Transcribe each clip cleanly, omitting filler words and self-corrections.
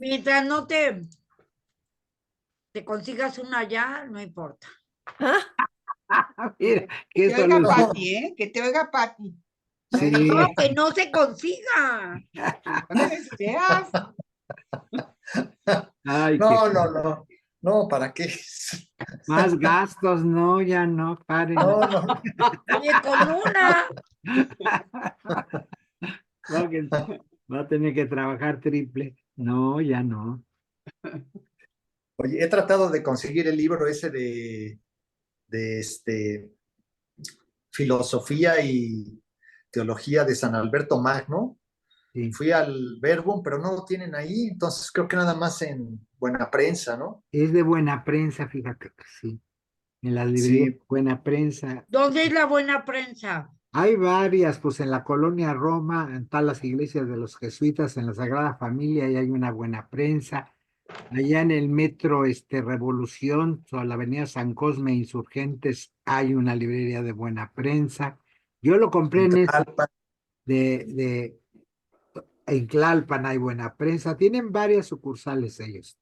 Mientras no te consigas una allá, no importa. Ah, Mira, Que qué te oiga solución. Pati, ¿eh? Que te oiga Pati. Sí, No, que no se consiga. No tienes ideas. ay, No, no, no. No, ¿para qué? más gastos, no, ya no, paren. No, no. Oye, con una. Va va a tener que trabajar triple. No, ya no. Oye, he tratado de conseguir el libro ese de filosofía y teología de San Alberto Magno. Sí. Fui al Verbum, pero no lo tienen ahí, entonces creo que nada más en Buena Prensa, ¿no? Es de buena prensa, fíjate que sí. En las librerías de Sí, buena prensa. ¿Dónde es la buena prensa? Hay varias, pues en la colonia Roma, en todas las iglesias de los jesuitas, en la Sagrada Familia, y hay una buena prensa. Allá en el metro Revolución, sobre la avenida San Cosme Insurgentes, hay una librería de buena prensa. Yo lo compré en en esa Tlalpan. de en Tlalpan hay buena prensa. Tienen varias sucursales ellos.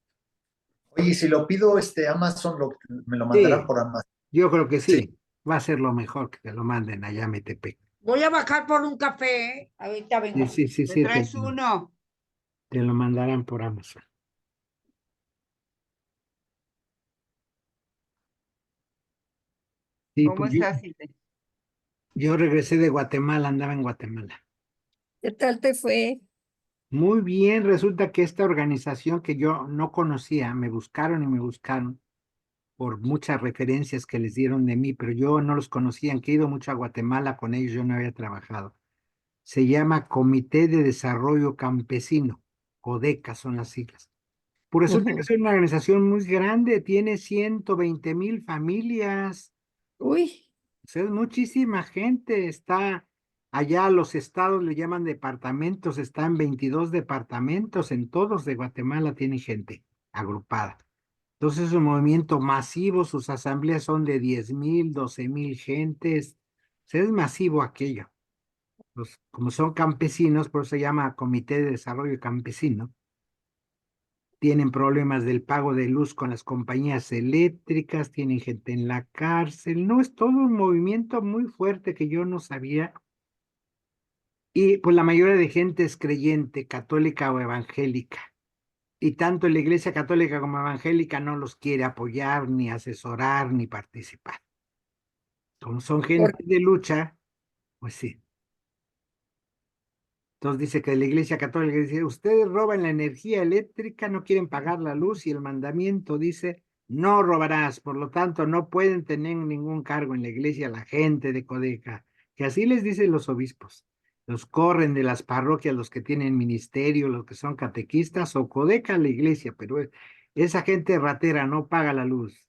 Oye, si lo pido Amazon, me lo mandarán Sí, por Amazon. yo creo que Sí, sí. Va a ser lo mejor que te lo manden allá a Metepec. Voy a bajar por un café, ¿eh? Ahorita Sí, vengo. sí, sí, Me sí, traes uno. te lo mandarán por Amazon. Sí, ¿Cómo pues yo, estás, Silvia? yo regresé de Guatemala, andaba en Guatemala. ¿qué tal te fue? Muy bien, resulta que esta organización que yo no conocía, me buscaron y me buscaron por muchas referencias que les dieron de mí, pero yo no los conocía, que he ido mucho a Guatemala con ellos, yo no había trabajado. Se llama Comité de Desarrollo Campesino, CODECA son las siglas. Pues resulta que Ujú. es una organización muy grande, tiene 120,000 familias. Uy, O sea, es muchísima gente. Está allá, los estados le llaman departamentos, están 22 departamentos, en todos de Guatemala tiene gente agrupada. Entonces es un movimiento masivo, sus asambleas son de 10,000, 12,000 gentes. O sea, es masivo aquello. Como son campesinos, por eso se llama Comité de Desarrollo Campesino, tienen problemas del pago de luz con las compañías eléctricas, tienen gente en la cárcel, no, es todo un movimiento muy fuerte que yo no sabía. Y pues la mayoría de gente es creyente, católica o evangélica. Y tanto la Iglesia Católica como evangélica no los quiere apoyar, ni asesorar, ni participar. Como son por, gente de lucha, pues sí. Entonces dice que la Iglesia Católica dice, ustedes roban la energía eléctrica, no quieren pagar la luz y el mandamiento dice, no robarás, por lo tanto no pueden tener ningún cargo en la iglesia la gente de Codeca, que así les dicen los obispos. Los corren de las parroquias, los que tienen ministerio, los que son catequistas o Codeca la iglesia, pero esa gente ratera no paga la luz.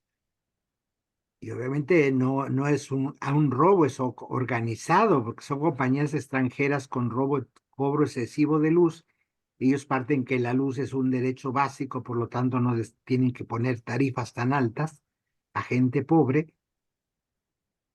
Y obviamente no es a un robo, es organizado, porque son compañías extranjeras con cobro excesivo de luz. Ellos parten que la luz es un derecho básico, por lo tanto no tienen que poner tarifas tan altas a gente pobre.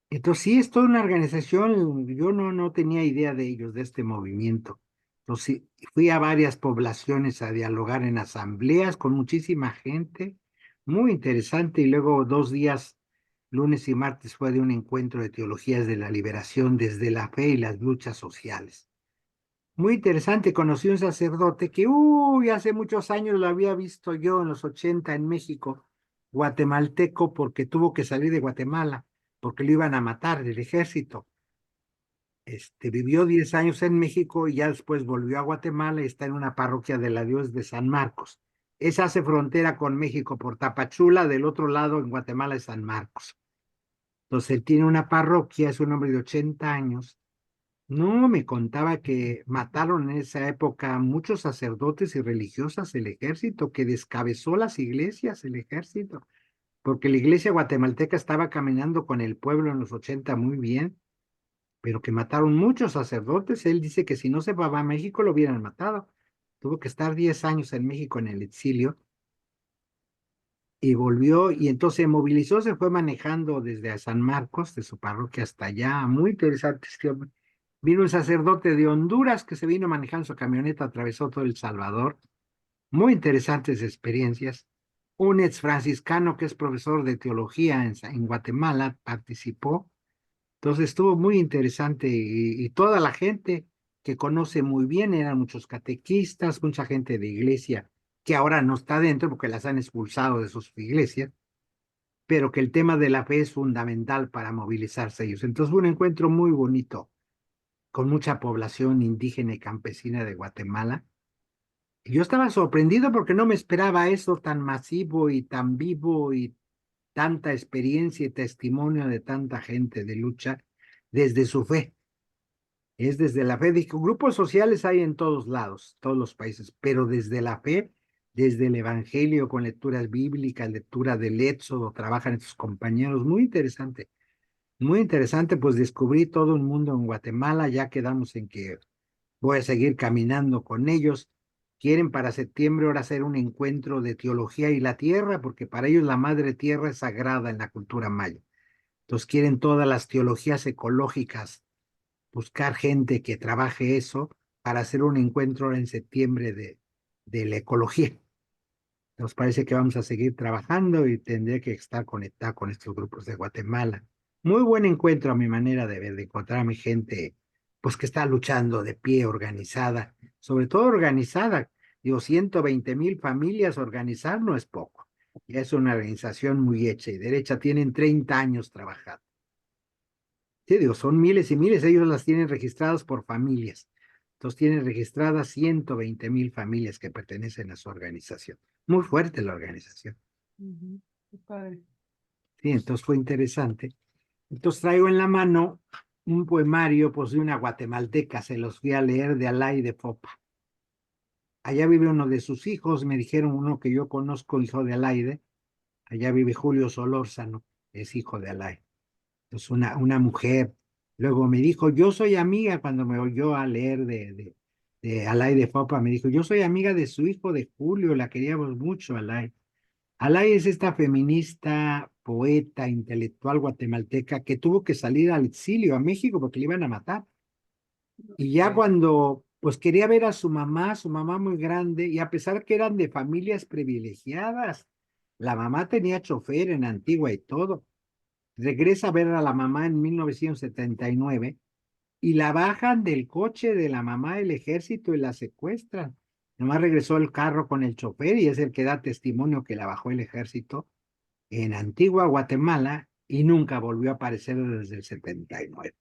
Entonces sí, es toda una organización, yo no tenía idea de ellos, de este movimiento. Entonces sí, fui a varias poblaciones a dialogar en asambleas con muchísima gente, muy interesante, y luego 2 días, lunes y martes, fue de un encuentro de teologías de la liberación desde la fe y las luchas sociales. Muy interesante, conocí un sacerdote que, uy, hace muchos años lo había visto yo en los 80 en México, guatemalteco, porque tuvo que salir de Guatemala, porque lo iban a matar del ejército. Vivió 10 años en México y ya después volvió a Guatemala y está en una parroquia de la Dios de San Marcos. Esa hace frontera con México por Tapachula, del otro lado en Guatemala es San Marcos. Entonces él tiene una parroquia, es un hombre de 80 años. No, me contaba que mataron en esa época muchos sacerdotes y religiosas el ejército, que descabezó las iglesias el ejército, porque la iglesia guatemalteca estaba caminando con el pueblo en los 80 muy bien, pero que mataron muchos sacerdotes. Él dice que si no se va a México lo hubieran matado. Tuvo que estar 10 años en México en el exilio y volvió y entonces se movilizó, se fue manejando desde San Marcos, de su parroquia hasta allá. Muy interesante este hombre. Vino un sacerdote de Honduras que se vino manejando su camioneta, atravesó todo El Salvador Muy interesantes experiencias. Un ex franciscano que es profesor de teología en Guatemala participó. Entonces estuvo muy interesante y toda la gente que conoce muy bien, eran muchos catequistas, mucha gente de iglesia que ahora no está dentro porque las han expulsado de sus iglesias, pero que el tema de la fe es fundamental para movilizarse ellos. Entonces fue un encuentro muy bonito con mucha población indígena y campesina de Guatemala. Yo estaba sorprendido porque no me esperaba eso tan masivo y tan vivo y tanta experiencia y testimonio de tanta gente de lucha desde su fe. Es desde la fe. Dijo, grupos sociales hay en todos lados, todos los países, pero desde la fe, desde el Evangelio, con lecturas bíblicas, lectura del Éxodo, trabajan estos compañeros. Muy interesante, pues descubrí todo un mundo en Guatemala. Ya quedamos en que voy a seguir caminando con ellos. Quieren para septiembre ahora hacer un encuentro de teología y la tierra, porque para ellos la madre tierra es sagrada en la cultura maya. Entonces quieren todas las teologías ecológicas, buscar gente que trabaje eso para hacer un encuentro en septiembre de la ecología. Nos parece que vamos a seguir trabajando y tendré que estar conectado con estos grupos de Guatemala. Muy buen encuentro a mi manera de ver, de encontrar a mi gente, pues que está luchando de pie, organizada, sobre todo organizada. Digo, 120,000 familias, organizar no es poco. Ya es una organización muy hecha y derecha, tienen 30 años trabajando. Sí, digo, son miles y miles, ellos las tienen registradas por familias. Entonces tienen registradas 120,000 familias que pertenecen a su organización. Muy fuerte la organización. Ujú, qué padre. Sí, entonces fue interesante. Entonces traigo en la mano un poemario, pues, de una guatemalteca, se los fui a leer de Alay de Fopa. Allá vive uno de sus hijos, me dijeron uno que yo conozco, hijo de Alaide. Allá vive Julio Solórzano, es hijo de Alay. Entonces una mujer. Luego me dijo, yo soy amiga, cuando me oyó a leer de Alay de Fopa, me dijo, yo soy amiga de su hijo de Julio, la queríamos mucho, Alay. Alay es esta feminista, poeta, intelectual guatemalteca que tuvo que salir al exilio a México porque le iban a matar. Y ya cuando pues quería ver a su mamá muy grande, y a pesar que eran de familias privilegiadas, la mamá tenía chofer en Antigua y todo. Regresa a ver a la mamá en 1979 y la bajan del coche de la mamá del ejército y la secuestran. Nomás regresó el carro con el chofer y es el que da testimonio que la bajó el ejército en Antigua, Guatemala, y nunca volvió a aparecer desde el 79.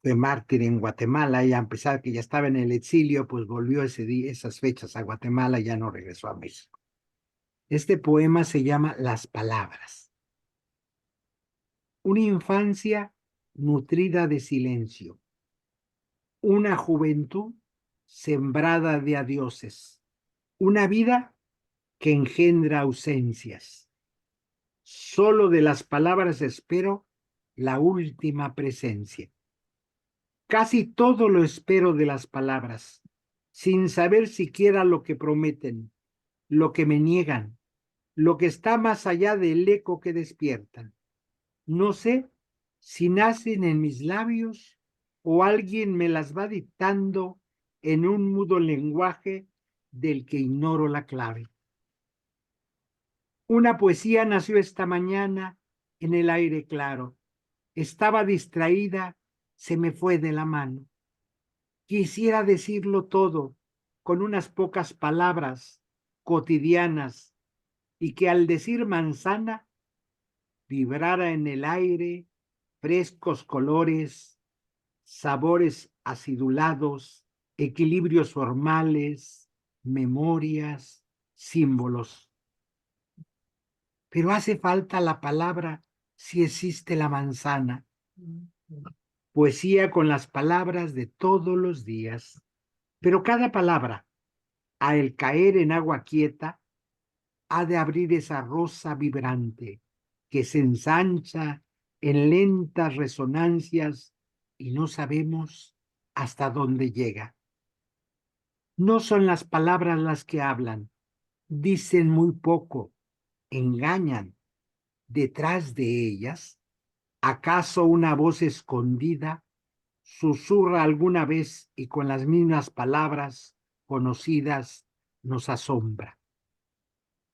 Fue mártir en Guatemala y a pesar que ya estaba en el exilio, pues volvió ese día, esas fechas a Guatemala y ya no regresó a México. Este poema se llama Las Palabras. Una infancia nutrida de silencio, una juventud sembrada de adioses, una vida que engendra ausencias. Solo de las palabras espero la última presencia. Casi todo lo espero de las palabras, sin saber siquiera lo que prometen, lo que me niegan, lo que está más allá del eco que despiertan. No sé si nacen en mis labios o alguien me las va dictando en un mudo lenguaje del que ignoro la clave. Una poesía nació esta mañana en el aire claro. Estaba distraída, se me fue de la mano. Quisiera decirlo todo con unas pocas palabras cotidianas y que al decir manzana vibrara en el aire frescos colores, sabores acidulados, equilibrios formales, memorias, símbolos. Pero hace falta la palabra si existe la manzana. Poesía con las palabras de todos los días. Pero cada palabra, al caer en agua quieta, ha de abrir esa rosa vibrante que se ensancha en lentas resonancias y no sabemos hasta dónde llega. No son las palabras las que hablan, dicen muy poco, engañan. Detrás de ellas, ¿acaso una voz escondida susurra alguna vez y con las mismas palabras conocidas nos asombra.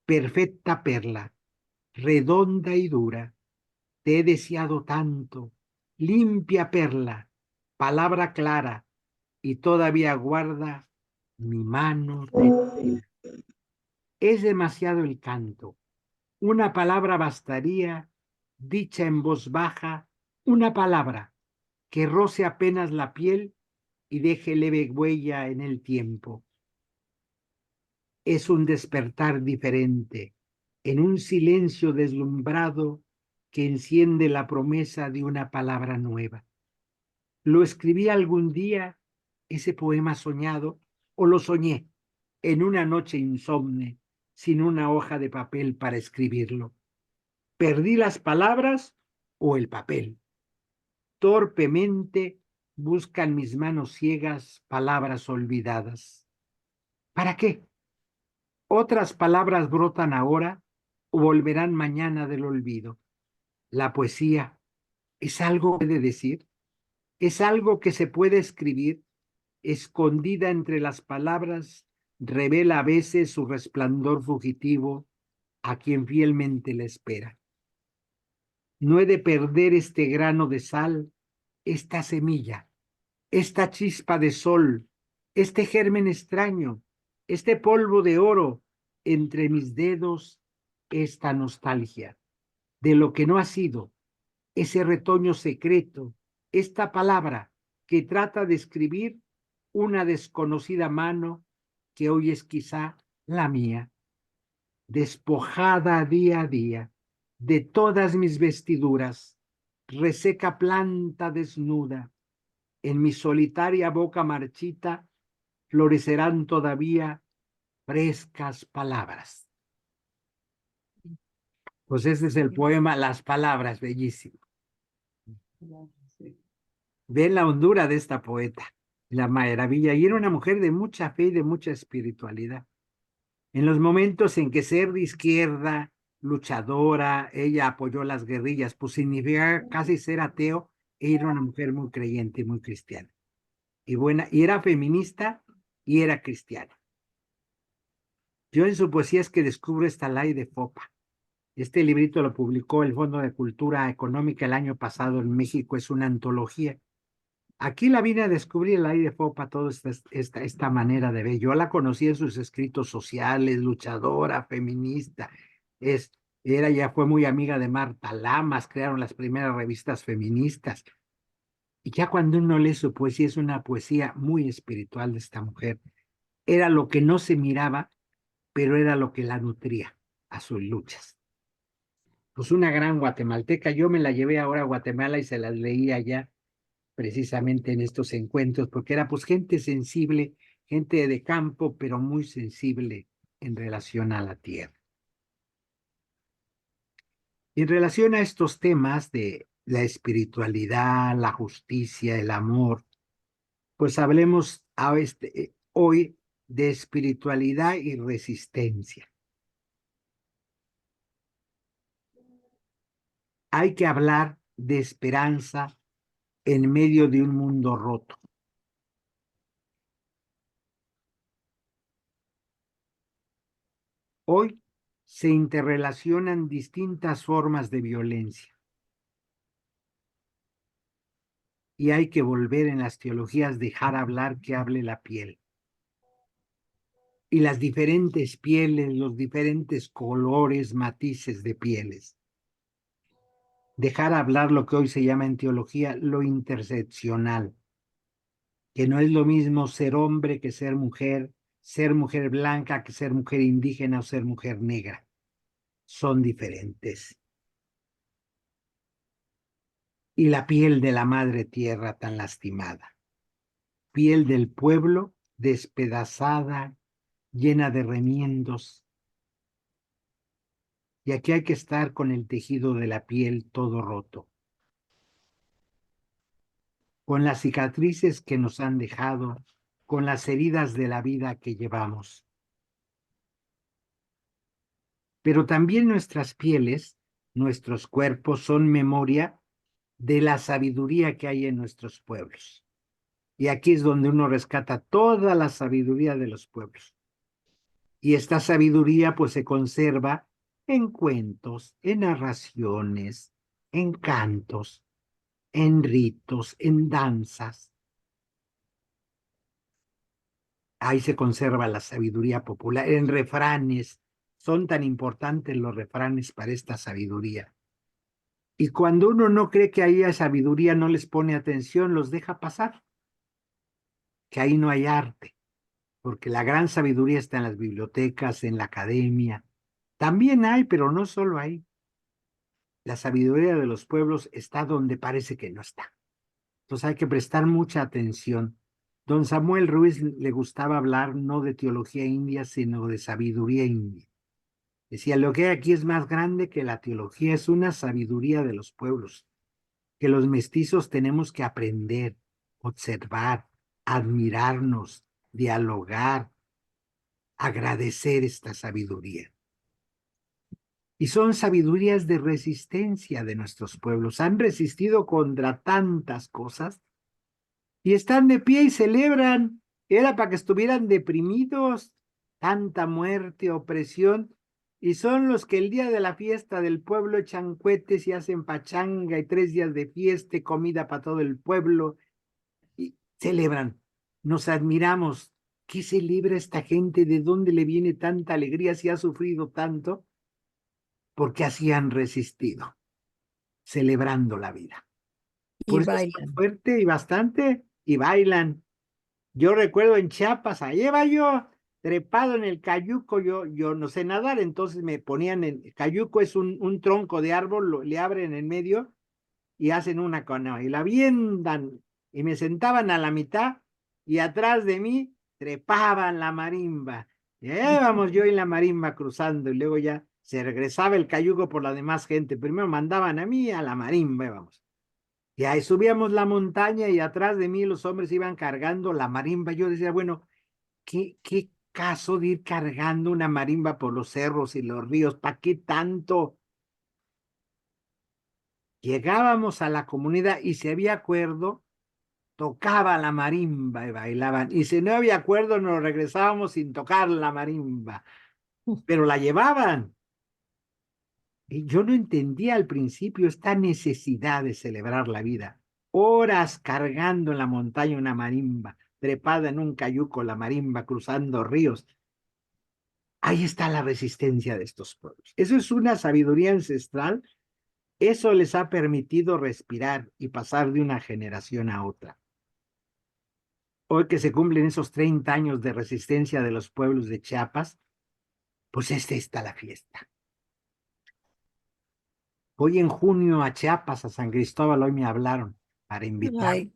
Perfecta perla, redonda y dura, te he deseado tanto, limpia perla, palabra clara, y todavía guarda mi mano de tela. Es demasiado el canto. Una palabra bastaría, dicha en voz baja, una palabra que roce apenas la piel y deje leve huella en el tiempo. Es un despertar diferente, en un silencio deslumbrado que enciende la promesa de una palabra nueva. ¿Lo escribí algún día, ese poema soñado, o lo soñé en una noche insomne, sin una hoja de papel para escribirlo? ¿Perdí las palabras o el papel? Torpemente buscan mis manos ciegas palabras olvidadas. ¿Para qué? ¿Otras palabras brotan ahora o volverán mañana del olvido? La poesía es algo que puede decir, es algo que se puede escribir, escondida entre las palabras, revela a veces su resplandor fugitivo a quien fielmente la espera. No he de perder este grano de sal, esta semilla, esta chispa de sol, este germen extraño, este polvo de oro entre mis dedos, esta nostalgia de lo que no ha sido, ese retoño secreto, esta palabra que trata de escribir una desconocida mano que hoy es quizá la mía, despojada día a día de todas mis vestiduras, reseca planta desnuda, en mi solitaria boca marchita florecerán todavía frescas palabras. Pues ese es el poema Las Palabras, bellísimo. Sí. Ven la hondura de esta poeta, la maravilla, y era una mujer de mucha fe y de mucha espiritualidad. En los momentos en que ser de izquierda, luchadora, ella apoyó las guerrillas, pues significa casi ser ateo, ella era una mujer muy creyente y muy cristiana. Y buena, y era feminista y era cristiana. Yo en su poesía es que descubro esta ley de Fopa. Este librito lo publicó el Fondo de Cultura Económica el año pasado en México, es una antología. Aquí la vine a descubrir la ley de Fopa, toda esta manera de ver. Yo la conocí en sus escritos sociales, luchadora, feminista. Ya fue muy amiga de Marta Lamas, crearon las primeras revistas feministas. Y ya cuando uno lee su poesía, es una poesía muy espiritual de esta mujer. Era lo que no se miraba, pero era lo que la nutría a sus luchas. Pues una gran guatemalteca, yo me la llevé ahora a Guatemala y se las leí allá precisamente en estos encuentros, porque era pues gente sensible, gente de campo, pero muy sensible en relación a la tierra. En relación a estos temas de la espiritualidad, la justicia, el amor, pues hablemos hoy de espiritualidad y resistencia. Hay que hablar de esperanza en medio de un mundo roto. Hoy se interrelacionan distintas formas de violencia y hay que volver en las teologías, dejar hablar que hable la piel. Y las diferentes pieles, los diferentes colores, matices de pieles. Dejar hablar lo que hoy se llama en teología lo interseccional, que no es lo mismo ser hombre que ser mujer blanca que ser mujer indígena o ser mujer negra. Son diferentes. Y la piel de la madre tierra tan lastimada. Piel del pueblo despedazada, llena de remiendos. Y aquí hay que estar con el tejido de la piel todo roto. Con las cicatrices que nos han dejado, con las heridas de la vida que llevamos. Pero también nuestras pieles, nuestros cuerpos son memoria de la sabiduría que hay en nuestros pueblos. Y aquí es donde uno rescata toda la sabiduría de los pueblos. Y esta sabiduría pues se conserva en cuentos, en narraciones, en cantos, en ritos, en danzas. Ahí se conserva la sabiduría popular, en refranes. Son tan importantes los refranes para esta sabiduría. Y cuando uno no cree que haya sabiduría, no les pone atención, los deja pasar. Que ahí no hay arte, porque la gran sabiduría está en las bibliotecas, en la academia. También hay, pero no solo hay. La sabiduría de los pueblos está donde parece que no está. Entonces hay que prestar mucha atención. Don Samuel Ruiz le gustaba hablar no de teología india, sino de sabiduría india. Decía, lo que hay aquí es más grande que la teología, es una sabiduría de los pueblos, que los mestizos tenemos que aprender, observar, admirarnos, dialogar, agradecer esta sabiduría. Y son sabidurías de resistencia de nuestros pueblos. Han resistido contra tantas cosas y están de pie y celebran. Era para que estuvieran deprimidos, tanta muerte, opresión, y son los que el día de la fiesta del pueblo echan cohetes y hacen pachanga y 3 días de fiesta, comida para todo el pueblo, y celebran. Nos admiramos. ¿Qué celebra esta gente? ¿De dónde le viene tanta alegría si ha sufrido tanto? Porque así han resistido, celebrando la vida. Y Por eso es tan bailan. fuerte y bastante, y bailan. Yo recuerdo en Chiapas, ahí iba yo, trepado en el cayuco, yo no sé nadar, entonces me ponían en, el cayuco es un tronco de árbol, le abren en medio y hacen una canoa, y la avientan, y me sentaban a la mitad, y atrás de mí trepaban la marimba. Y ahí vamos yo y la marimba cruzando, y luego ya se regresaba el cayuco por la demás gente. Primero mandaban a mí a la marimba, y vamos. Y ahí subíamos la montaña y atrás de mí los hombres iban cargando la marimba. Yo decía, bueno, ¿qué caso de ir cargando una marimba por los cerros y los ríos? ¿Para qué tanto? Llegábamos a la comunidad y si había acuerdo, tocaba la marimba y bailaban. Y si no había acuerdo, nos regresábamos sin tocar la marimba, pero la llevaban. Y yo no entendía al principio esta necesidad de celebrar la vida. Horas cargando en la montaña una marimba, trepada en un cayuco la marimba, cruzando ríos. Ahí está la resistencia de estos pueblos. Eso es una sabiduría ancestral. Eso les ha permitido respirar y pasar de una generación a otra. Hoy que se cumplen esos 30 años de resistencia de los pueblos de Chiapas, pues esta está la fiesta. Hoy en junio a Chiapas, a San Cristóbal, hoy me hablaron para invitar. Ay,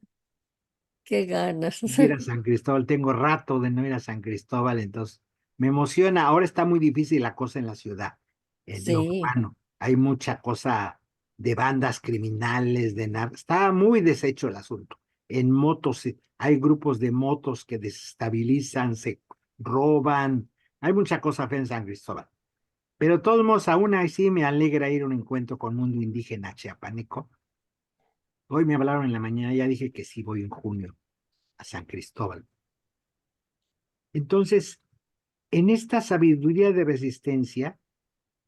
qué ganas. Ir a San Cristóbal. Tengo rato de no ir a San Cristóbal, entonces me emociona. Ahora está muy difícil la cosa en la ciudad, en lo Sí, urbano. Hay mucha cosa de bandas criminales, está muy deshecho el asunto. En motos, hay grupos de motos que desestabilizan, se roban. Hay mucha cosa fea en San Cristóbal. Pero de todos modos, aún así me alegra ir a un encuentro con mundo indígena chiapaneco. Hoy me hablaron en la mañana, ya dije que sí voy en junio a San Cristóbal. Entonces, en esta sabiduría de resistencia,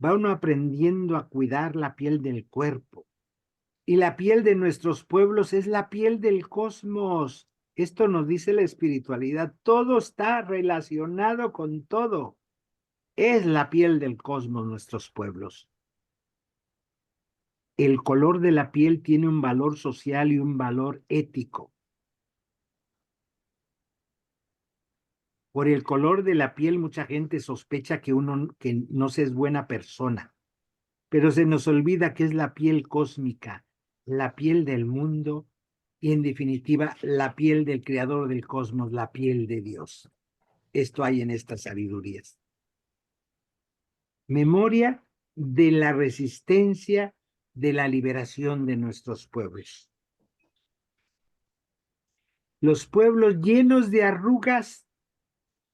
va uno aprendiendo a cuidar la piel del cuerpo. Y la piel de nuestros pueblos es la piel del cosmos. Esto nos dice la espiritualidad. Todo está relacionado con todo. Es la piel del cosmos nuestros pueblos. El color de la piel tiene un valor social y un valor ético. Por el color de la piel, mucha gente sospecha que uno que no se es buena persona, pero se nos olvida que es la piel cósmica, la piel del mundo y en definitiva la piel del creador del cosmos, la piel de Dios. Esto hay en estas sabidurías. Memoria de la resistencia, de la liberación de nuestros pueblos. Los pueblos llenos de arrugas,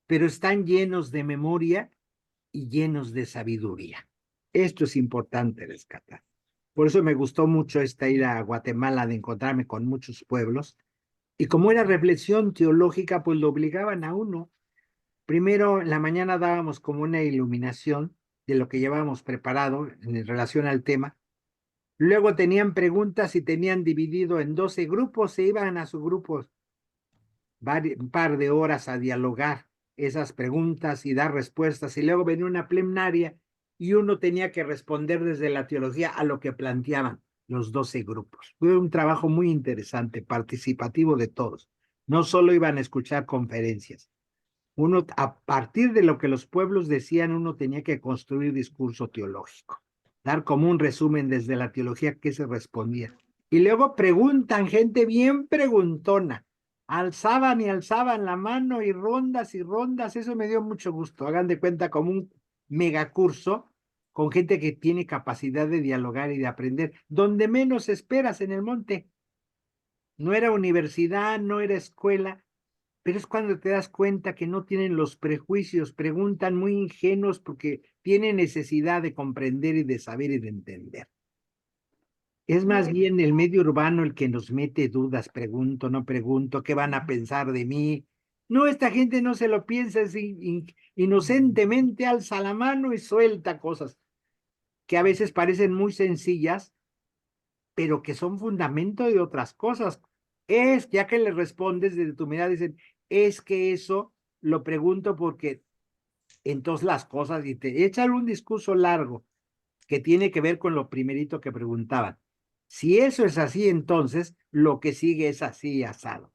pero están llenos de memoria y llenos de sabiduría. Esto es importante rescatar. Por eso me gustó mucho esta ida a Guatemala de encontrarme con muchos pueblos Y como era reflexión teológica, pues lo obligaban a uno. Primero, en la mañana dábamos como una iluminación de lo que llevábamos preparado en relación al tema. Luego tenían preguntas y tenían dividido en 12 grupos, se iban a sus grupos un par de horas a dialogar esas preguntas y dar respuestas. Y luego venía una plenaria y uno tenía que responder desde la teología a lo que planteaban los 12 grupos. Fue un trabajo muy interesante, participativo de todos. No solo iban a escuchar conferencias. Uno, a partir de lo que los pueblos decían, uno tenía que construir discurso teológico, dar como un resumen desde la teología que se respondía. Y luego preguntan, gente bien preguntona, alzaban y alzaban la mano y rondas, eso me dio mucho gusto. Hagan de cuenta como un megacurso con gente que tiene capacidad de dialogar y de aprender, donde menos esperas en el monte. No era universidad, no era escuela, pero es cuando te das cuenta que no tienen los prejuicios, preguntan muy ingenuos porque tienen necesidad de comprender y de saber y de entender. Es más bien el medio urbano el que nos mete dudas, pregunto, no pregunto, ¿qué van a pensar de mí? No, esta gente no se lo piensa, es inocentemente alza la mano y suelta cosas que a veces parecen muy sencillas, pero que son fundamento de otras cosas. Es, ya que le respondes desde tu mirada, dicen, es que eso lo pregunto porque entonces las cosas, y te echan un discurso largo que tiene que ver con lo primerito que preguntaban. Si eso es así, entonces lo que sigue es así asado.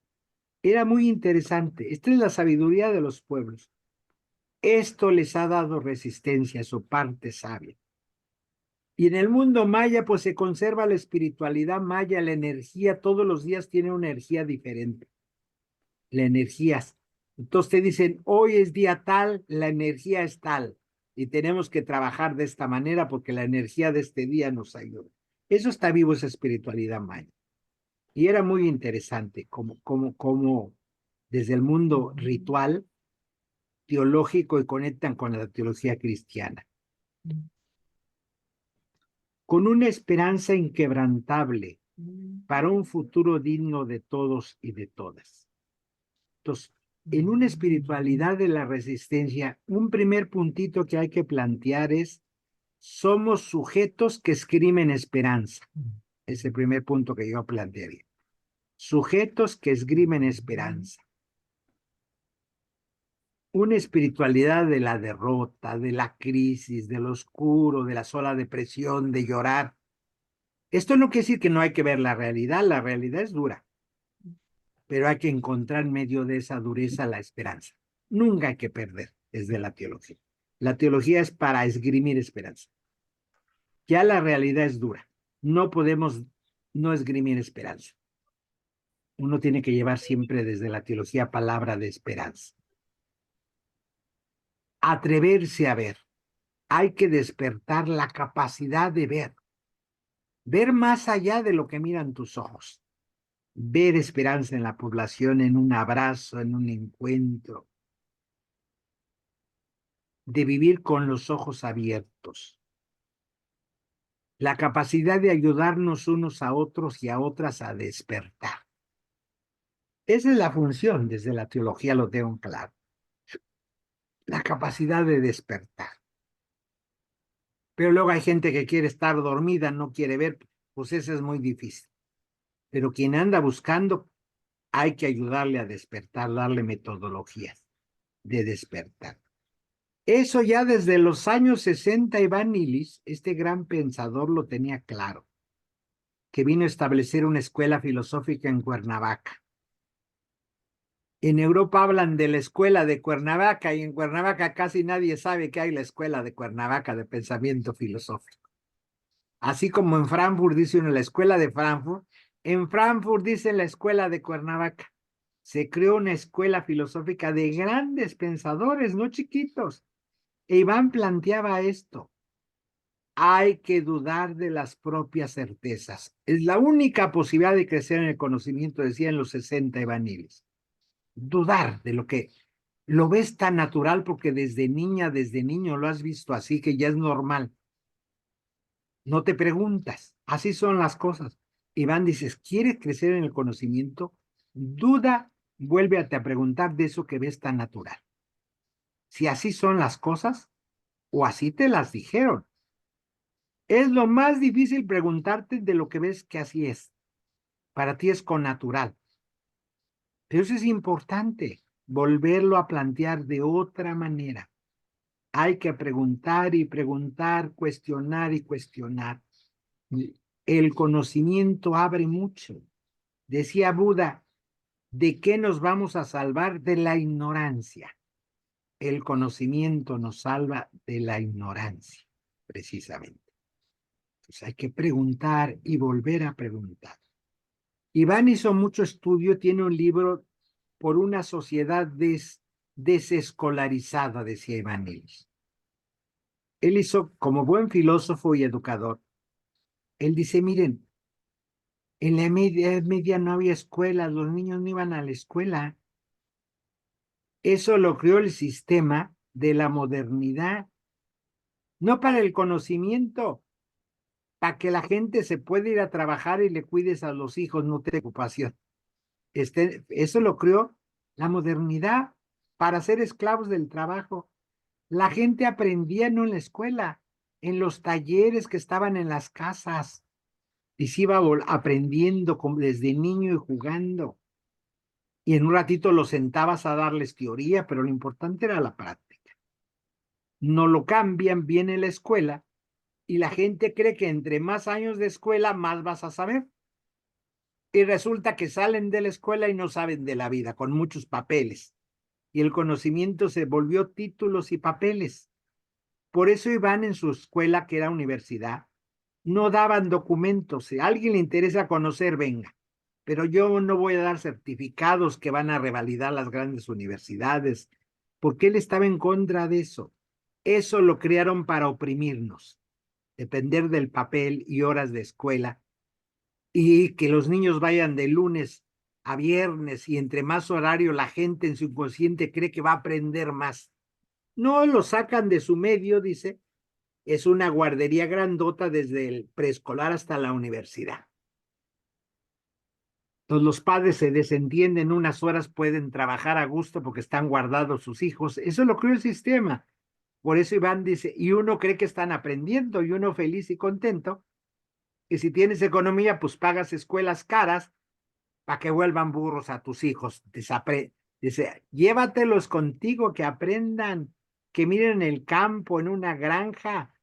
Era muy interesante. Esta es la sabiduría de los pueblos. Esto les ha dado resistencia, su parte sabia. Y en el mundo maya, pues se conserva la espiritualidad maya, la energía, todos los días tiene una energía diferente. La energía. Entonces te dicen, hoy es día tal, la energía es tal. Y tenemos que trabajar de esta manera porque la energía de este día nos ayuda. Eso está vivo, esa espiritualidad maya. Y era muy interesante como desde el mundo ritual, teológico y conectan con la teología cristiana. Con una esperanza inquebrantable para un futuro digno de todos y de todas. Entonces, en una espiritualidad de la resistencia, un primer puntito que hay que plantear es, somos sujetos que esgrimen esperanza. Es el primer punto que yo plantearía. Sujetos que esgrimen esperanza. Una espiritualidad de la derrota, de la crisis, del oscuro, de la sola depresión, de llorar. Esto no quiere decir que no hay que ver la realidad es dura, pero hay que encontrar en medio de esa dureza la esperanza. Nunca hay que perder desde la teología. La teología es para esgrimir esperanza. Ya la realidad es dura. No podemos no esgrimir esperanza. Uno tiene que llevar siempre desde la teología palabra de esperanza. Atreverse a ver. Hay que despertar la capacidad de ver. Ver más allá de lo que miran tus ojos. Ver esperanza en la población, en un abrazo, en un encuentro. De vivir con los ojos abiertos. La capacidad de ayudarnos unos a otros y a otras a despertar. Esa es la función, desde la teología lo tengo claro. La capacidad de despertar. Pero luego hay gente que quiere estar dormida, no quiere ver, pues eso es muy difícil. Pero quien anda buscando, hay que ayudarle a despertar, darle metodologías de despertar. Eso ya desde los años 60, Iván Illich, este gran pensador, lo tenía claro, que vino a establecer una escuela filosófica en Cuernavaca. En Europa hablan de la escuela de Cuernavaca y en Cuernavaca casi nadie sabe que hay la escuela de Cuernavaca de pensamiento filosófico. Así como en Frankfurt dice uno la escuela de Frankfurt, en Frankfurt dice la escuela de Cuernavaca. Se creó una escuela filosófica de grandes pensadores, no chiquitos. E Iván planteaba esto. Hay que dudar de las propias certezas. Es la única posibilidad de crecer en el conocimiento, decía en los 60 Iván Illich. Dudar de lo que lo ves tan natural porque desde niña, desde niño lo has visto así que ya es normal. No te preguntas, así son las cosas. Iván dices, ¿quieres crecer en el conocimiento? duda, vuélvete a preguntar de eso que ves tan natural. Si así son las cosas o así te las dijeron. Es lo más difícil preguntarte de lo que ves que así es. Para ti es connatural. Pero eso es importante, volverlo a plantear de otra manera. Hay que preguntar y preguntar, cuestionar y cuestionar. El conocimiento abre mucho. Decía Buda, ¿de qué nos vamos a salvar? De la ignorancia. El conocimiento nos salva de la ignorancia, precisamente. Entonces hay que preguntar y volver a preguntar. Iván hizo mucho estudio, tiene un libro por una sociedad desescolarizada, decía Iván Illich. Él hizo, como buen filósofo y educador, él dice, miren, en la Edad Media no había escuelas, los niños no iban a la escuela. Eso lo creó el sistema de la modernidad, no para el conocimiento, para que la gente se pueda ir a trabajar y le cuides a los hijos, no te preocupación. Eso lo creó la modernidad para ser esclavos del trabajo. La gente aprendía no en la escuela, en los talleres que estaban en las casas y se iba aprendiendo desde niño y jugando. Y en un ratito los sentabas a darles teoría, pero lo importante era la práctica. No lo cambian bien en la escuela y la gente cree que entre más años de escuela, más vas a saber. Y resulta que salen de la escuela y no saben de la vida, con muchos papeles. Y el conocimiento se volvió títulos y papeles. Por eso Iván en su escuela, que era universidad, no daban documentos. Si a alguien le interesa conocer, venga. Pero yo no voy a dar certificados que van a revalidar las grandes universidades, porque él estaba en contra de eso. Eso lo crearon para oprimirnos, depender del papel y horas de escuela, y que los niños vayan de lunes a viernes, y entre más horario la gente en su inconsciente cree que va a aprender más. No lo sacan de su medio, dice, es una guardería grandota desde el preescolar hasta la universidad. Entonces los padres se desentienden, unas horas pueden trabajar a gusto porque están guardados sus hijos. Eso lo creó el sistema. Por eso Iván dice, y uno cree que están aprendiendo, y uno feliz y contento, y si tienes economía, pues pagas escuelas caras para que vuelvan burros a tus hijos. Dice, llévatelos contigo, que aprendan, que miren el campo en una granja.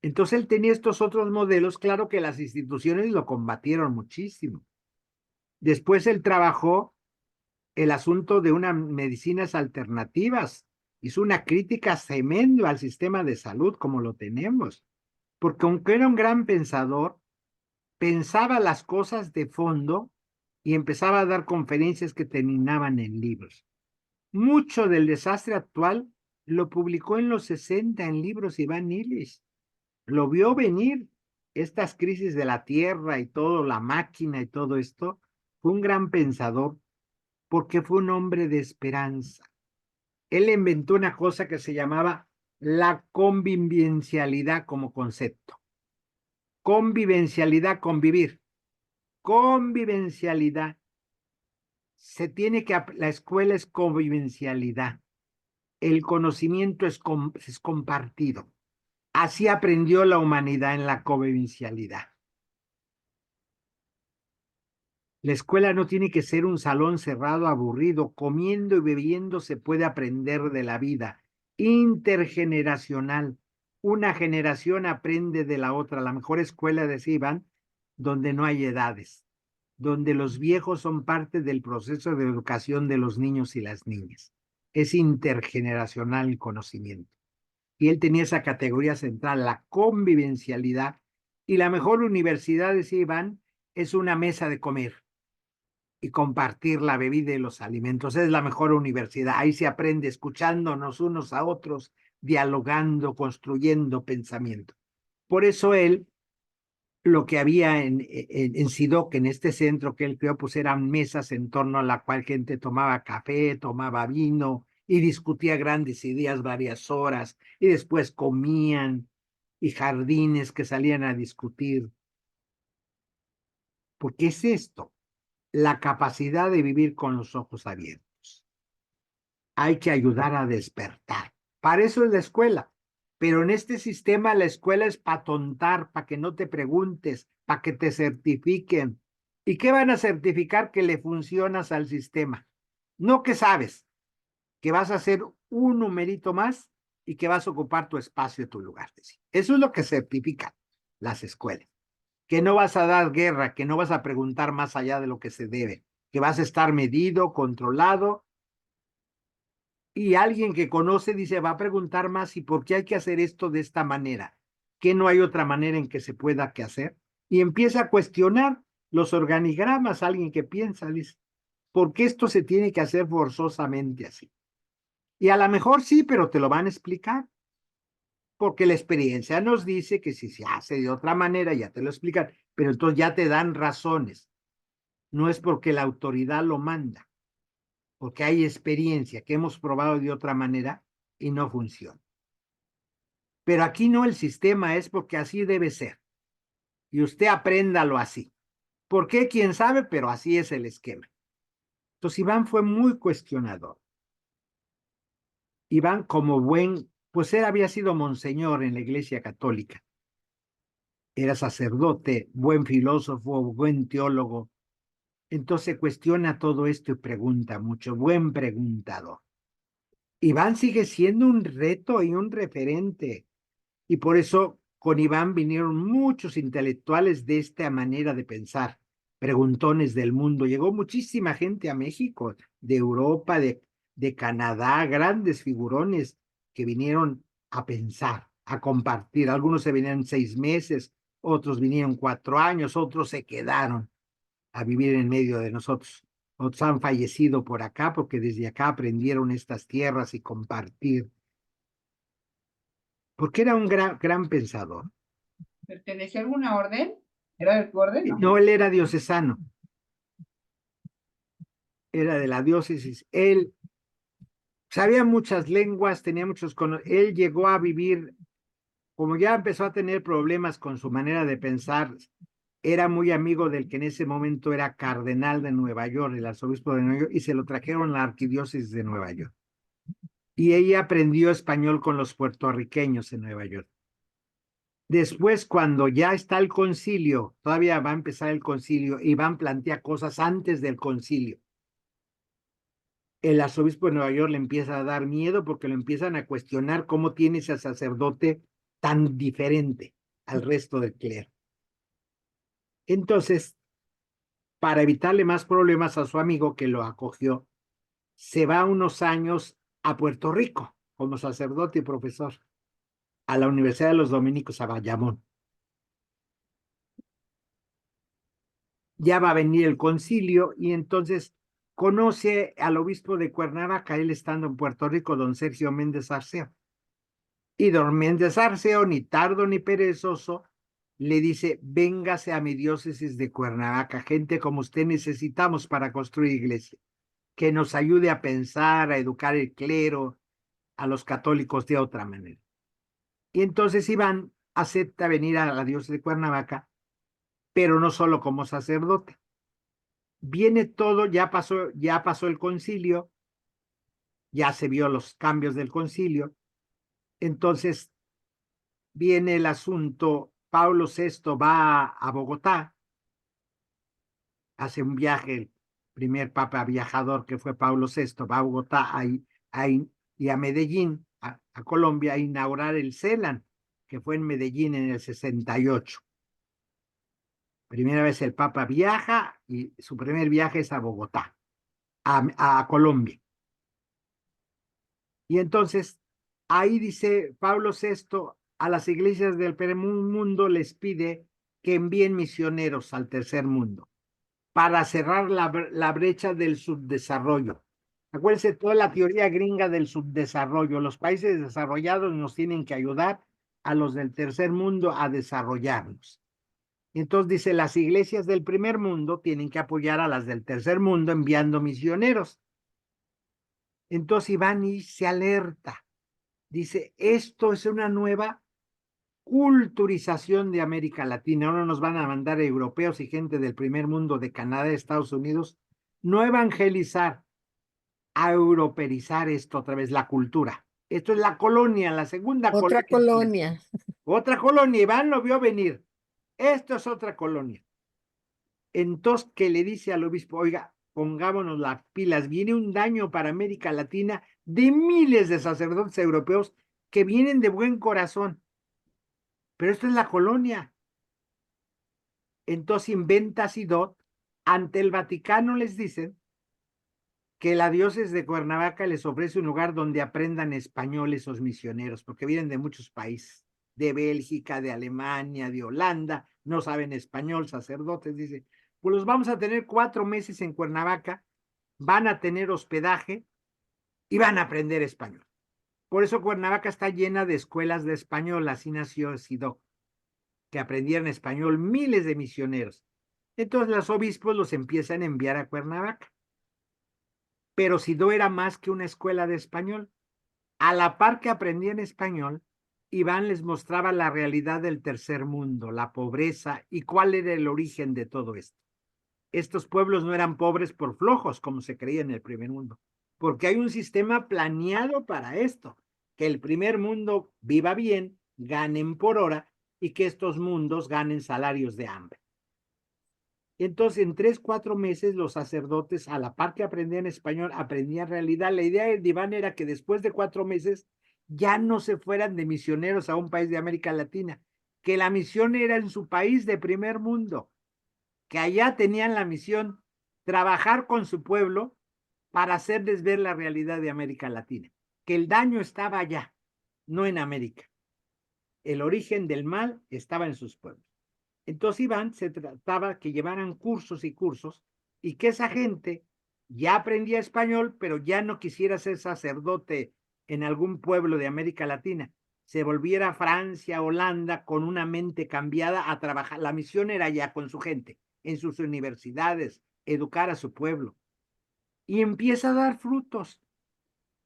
Entonces él tenía estos otros modelos, claro que las instituciones lo combatieron muchísimo. Después él trabajó el asunto de unas medicinas alternativas, hizo una crítica tremenda al sistema de salud como lo tenemos, porque aunque era un gran pensador, pensaba las cosas de fondo y empezaba a dar conferencias que terminaban en libros. Mucho del desastre actual lo publicó en los 60 en libros Iván Illich. Lo vio venir, estas crisis de la tierra y todo, la máquina y todo esto. Fue un gran pensador porque fue un hombre de esperanza. Él inventó una cosa que se llamaba la convivencialidad como concepto. Convivencialidad, convivir. Convivencialidad. La escuela es convivencialidad. El conocimiento es compartido. Así aprendió la humanidad en la convivencialidad. La escuela no tiene que ser un salón cerrado, aburrido. Comiendo y bebiendo se puede aprender de la vida. Intergeneracional. Una generación aprende de la otra. La mejor escuela, decía Iván, donde no hay edades, donde los viejos son parte del proceso de educación de los niños y las niñas. Es intergeneracional el conocimiento. Y él tenía esa categoría central, la convivencialidad. Y la mejor universidad, decía Iván, es una mesa de comer y compartir la bebida y los alimentos. Es la mejor universidad. Ahí se aprende escuchándonos unos a otros, dialogando, construyendo pensamiento. Por eso él, lo que había en Sidoc, en este centro que él creó, pues eran mesas en torno a la cual gente tomaba café, tomaba vino y discutía grandes ideas varias horas, y después comían, y jardines que salían a discutir. ¿Por qué es esto? la capacidad de vivir con los ojos abiertos. Hay que ayudar a despertar. Para eso es la escuela. Pero en este sistema la escuela es para tontar, para que no te preguntes, para que te certifiquen. ¿Y qué van a certificar? Que le funcionas al sistema. No que sabes que vas a hacer un numerito más y que vas a ocupar tu espacio, tu lugar. Eso es lo que certifican las escuelas. Que no vas a dar guerra, que no vas a preguntar más allá de lo que se debe, que vas a estar medido, controlado. Y alguien que conoce dice, va a preguntar más, ¿y por qué hay que hacer esto de esta manera? ¿Que no hay otra manera en que se pueda que hacer? Y empieza a cuestionar los organigramas, alguien que piensa, dice, ¿por qué esto se tiene que hacer forzosamente así? Y a lo mejor sí, pero te lo van a explicar. Porque la experiencia nos dice que si se hace de otra manera, ya te lo explican, pero entonces ya te dan razones. No es porque la autoridad lo manda, porque hay experiencia que hemos probado de otra manera y no funciona. Pero aquí no, el sistema es porque así debe ser. Y usted apréndalo así. ¿Por qué? ¿Quién sabe? Pero así es el esquema. Entonces Iván fue muy cuestionador. Iván, como buen, pues él había sido monseñor en la Iglesia Católica. Era sacerdote, buen filósofo, buen teólogo. Entonces cuestiona todo esto y pregunta mucho, buen preguntador. Iván sigue siendo un reto y un referente. Y por eso con Iván vinieron muchos intelectuales de esta manera de pensar, preguntones del mundo. Llegó muchísima gente a México, de Europa, de Canadá, grandes figurones que vinieron a pensar, a compartir. Algunos se vinieron 6 meses, otros vinieron 4 años, otros se quedaron a vivir en medio de nosotros. Otros han fallecido por acá porque desde acá aprendieron estas tierras y compartir. Porque era un gran pensador. ¿Pertenecía a alguna orden? ¿Era de tu orden? No, él era diocesano. Era de la diócesis. Él sabía muchas lenguas, tenía muchos conocimientos. Él llegó a vivir, como ya empezó a tener problemas con su manera de pensar, era muy amigo del que en ese momento era cardenal de Nueva York, el arzobispo de Nueva York, y se lo trajeron a la arquidiócesis de Nueva York. Y ella aprendió español con los puertorriqueños en Nueva York. Después, cuando ya está el concilio, todavía va a empezar el concilio, Iván plantea cosas antes del concilio. El arzobispo de Nueva York le empieza a dar miedo porque lo empiezan a cuestionar cómo tiene ese sacerdote tan diferente al resto del clero. Entonces, para evitarle más problemas a su amigo que lo acogió, se va unos años a Puerto Rico como sacerdote y profesor a la Universidad de los Dominicos a Bayamón. Ya va a venir el concilio y entonces conoce al obispo de Cuernavaca, él estando en Puerto Rico, don Sergio Méndez Arceo. Y don Méndez Arceo, ni tardo ni perezoso, le dice, véngase a mi diócesis de Cuernavaca, gente como usted necesitamos para construir iglesia, que nos ayude a pensar, a educar el clero, a los católicos de otra manera. Y entonces Iván acepta venir a la diócesis de Cuernavaca, pero no solo como sacerdote. Viene todo, ya pasó el concilio, ya se vio los cambios del concilio, entonces viene el asunto, Pablo VI va a Bogotá, hace un viaje, el primer papa viajador que fue Pablo VI, va a Bogotá y a Medellín, a Colombia, a inaugurar el CELAN, que fue en Medellín en el 68. Primera vez el Papa viaja y su primer viaje es a Bogotá, a Colombia. Y entonces ahí dice Pablo VI a las iglesias del primer mundo les pide que envíen misioneros al tercer mundo para cerrar la brecha del subdesarrollo. Acuérdense toda la teoría gringa del subdesarrollo. Los países desarrollados nos tienen que ayudar a los del tercer mundo a desarrollarnos. Entonces dice, las iglesias del primer mundo tienen que apoyar a las del tercer mundo enviando misioneros. Entonces Iván y se alerta. Dice, esto es una nueva culturización de América Latina. Ahora nos van a mandar europeos y gente del primer mundo, de Canadá, de Estados Unidos, no evangelizar, a europeizar esto otra vez, la cultura. Esto es la colonia, la segunda Otra colonia. Otra colonia, Iván lo vio venir. Esto es otra colonia. Entonces, ¿qué le dice al obispo? Oiga, pongámonos las pilas, viene un daño para América Latina de miles de sacerdotes europeos que vienen de buen corazón. Pero esto es la colonia. Entonces inventa Sidot, ante el Vaticano les dicen que la diócesis de Cuernavaca les ofrece un lugar donde aprendan español esos misioneros, porque vienen de muchos países, de Bélgica, de Alemania, de Holanda, no saben español, sacerdotes, dice, pues los vamos a tener 4 meses en Cuernavaca, van a tener hospedaje y van a aprender español. Por eso Cuernavaca está llena de escuelas de español, así nació Sidot, que aprendieron español miles de misioneros. Entonces los obispos los empiezan a enviar a Cuernavaca. Pero Sidó era más que una escuela de español. A la par que aprendían español, Iván les mostraba la realidad del tercer mundo, la pobreza y cuál era el origen de todo esto. Estos pueblos no eran pobres por flojos, como se creía en el primer mundo, porque hay un sistema planeado para esto, que el primer mundo viva bien, ganen por hora y que estos mundos ganen salarios de hambre. Entonces, en 3, 4 meses, los sacerdotes, a la par que aprendían español, aprendían realidad. La idea de Iván era que después de 4 meses ya no se fueran de misioneros a un país de América Latina, que la misión era en su país de primer mundo, que allá tenían la misión trabajar con su pueblo para hacerles ver la realidad de América Latina, que el daño estaba allá, no en América. El origen del mal estaba en sus pueblos. Entonces, Iván, se trataba que llevaran cursos y cursos y que esa gente ya aprendía español, pero ya no quisiera ser sacerdote en algún pueblo de América Latina. Se volviera a Francia, Holanda, con una mente cambiada a trabajar. La misión era ya con su gente, en sus universidades, educar a su pueblo. Y empieza a dar frutos.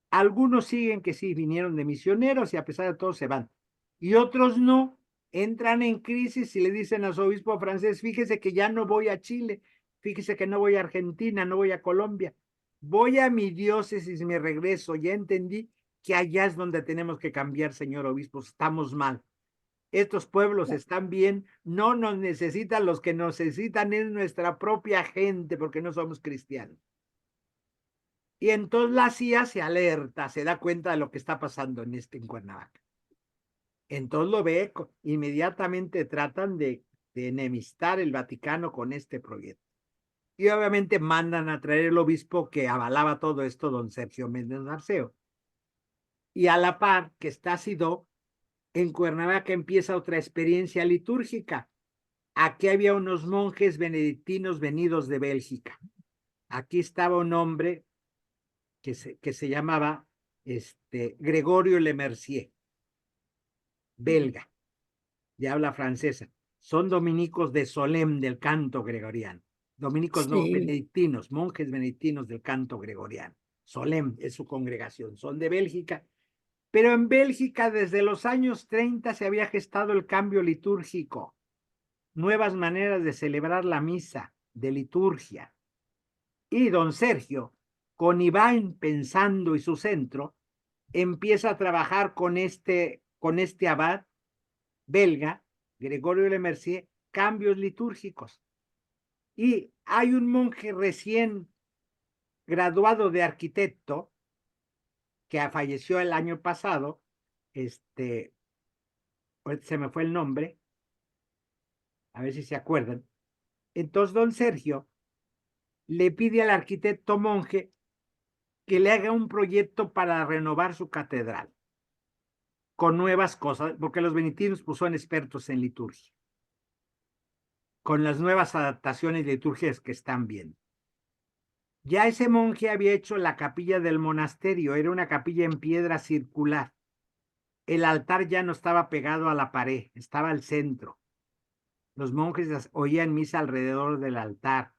Algunos siguen que sí, vinieron de misioneros y a pesar de todo se van. Y otros no, entran en crisis y le dicen a su obispo francés, fíjese que ya no voy a Chile, fíjese que no voy a Argentina, no voy a Colombia, voy a mi diócesis, me regreso, ya entendí que allá es donde tenemos que cambiar, señor obispo, estamos mal. Estos pueblos están bien, no nos necesitan, los que nos necesitan es nuestra propia gente, porque no somos cristianos. Y entonces la CIA se alerta, se da cuenta de lo que está pasando en Cuernavaca. Entonces lo ve, inmediatamente tratan de enemistar el Vaticano con este proyecto. Y obviamente mandan a traer el obispo que avalaba todo esto, don Sergio Méndez Narceo. Y a la par que está Sidó, en Cuernavaca empieza otra experiencia litúrgica. Aquí había unos monjes benedictinos venidos de Bélgica. Aquí estaba un hombre que se llamaba Gregorio Lemercier, belga, de habla francesa. Son dominicos de Solem del canto gregoriano. Dominicos no, Sí. benedictinos, monjes benedictinos del canto gregoriano. Solem es su congregación, son de Bélgica. Pero en Bélgica desde los años 30 se había gestado el cambio litúrgico, nuevas maneras de celebrar la misa, de liturgia. Y don Sergio, con Iván pensando y su centro, empieza a trabajar con este abad belga, Gregorio Lemercier, cambios litúrgicos. Y hay un monje recién graduado de arquitecto que falleció el año pasado, se me fue el nombre, a ver si se acuerdan. Entonces don Sergio le pide al arquitecto monje que le haga un proyecto para renovar su catedral con nuevas cosas, porque los benedictinos pues, son expertos en liturgia, con las nuevas adaptaciones litúrgicas que están viendo. Ya ese monje había hecho la capilla del monasterio, era una capilla en piedra circular. El altar ya no estaba pegado a la pared, estaba al centro. Los monjes oían misa alrededor del altar,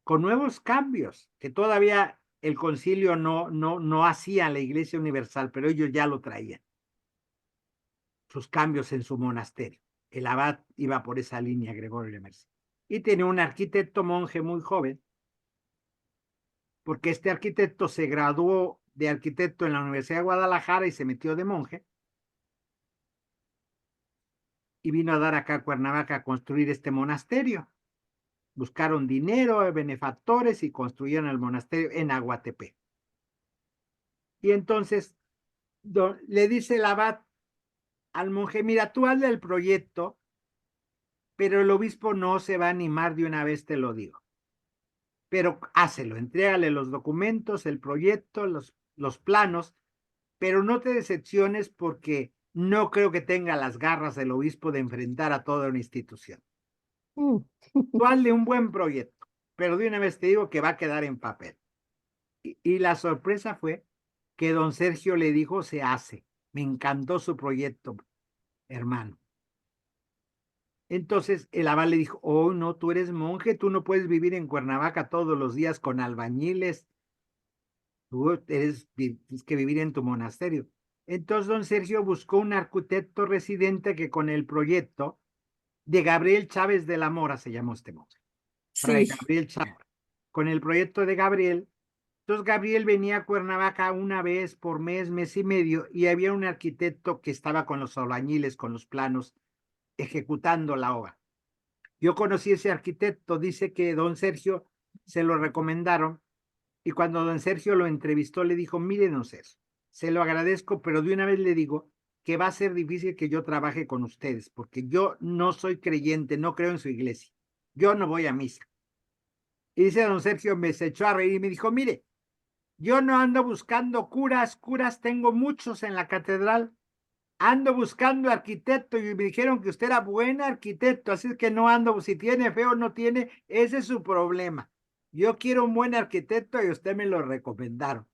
con nuevos cambios que todavía el concilio no hacía en la Iglesia Universal, pero ellos ya lo traían. sus cambios en su monasterio. El abad iba por esa línea, Gregorio de Mercier. Y tenía un arquitecto monje muy joven, porque este arquitecto se graduó de arquitecto en la Universidad de Guadalajara y se metió de monje. Y vino a dar acá a Cuernavaca a construir este monasterio. Buscaron dinero, benefactores y construyeron el monasterio en Aguatepec. Y entonces le dice el abad al monje, mira, tú hazle el proyecto, pero el obispo no se va a animar de una vez, te lo digo. Pero hácelo, entrégale los documentos, el proyecto, los planos, pero no te decepciones porque no creo que tenga las garras del obispo de enfrentar a toda una institución. Mm. Tú hazle un buen proyecto, pero de una vez te digo que va a quedar en papel. Y la sorpresa fue que don Sergio le dijo, se hace. Me encantó su proyecto, hermano. Entonces el abad le dijo, oh, no, tú eres monje, tú no puedes vivir en Cuernavaca todos los días con albañiles, tienes que vivir en tu monasterio. Entonces don Sergio buscó un arquitecto residente que con el proyecto de Gabriel Chávez de la Mora, se llamó este monje, Fray Sí, Gabriel Chávez, con el proyecto de Gabriel. Entonces Gabriel venía a Cuernavaca una vez por mes, mes y medio, y había un arquitecto que estaba con los albañiles, con los planos, ejecutando la obra. Yo conocí a ese arquitecto, dice que don Sergio se lo recomendaron, y cuando don Sergio lo entrevistó le dijo, mire don Sergio, se lo agradezco, pero de una vez le digo que va a ser difícil que yo trabaje con ustedes, porque yo no soy creyente, no creo en su iglesia, yo no voy a misa. Y dice don Sergio, me se echó a reír y me dijo, mire, yo no ando buscando curas tengo muchos en la catedral, ando buscando arquitecto y me dijeron que usted era buen arquitecto, así que no ando, si tiene fe o no tiene, ese es su problema. Yo quiero un buen arquitecto y usted me lo recomendaron.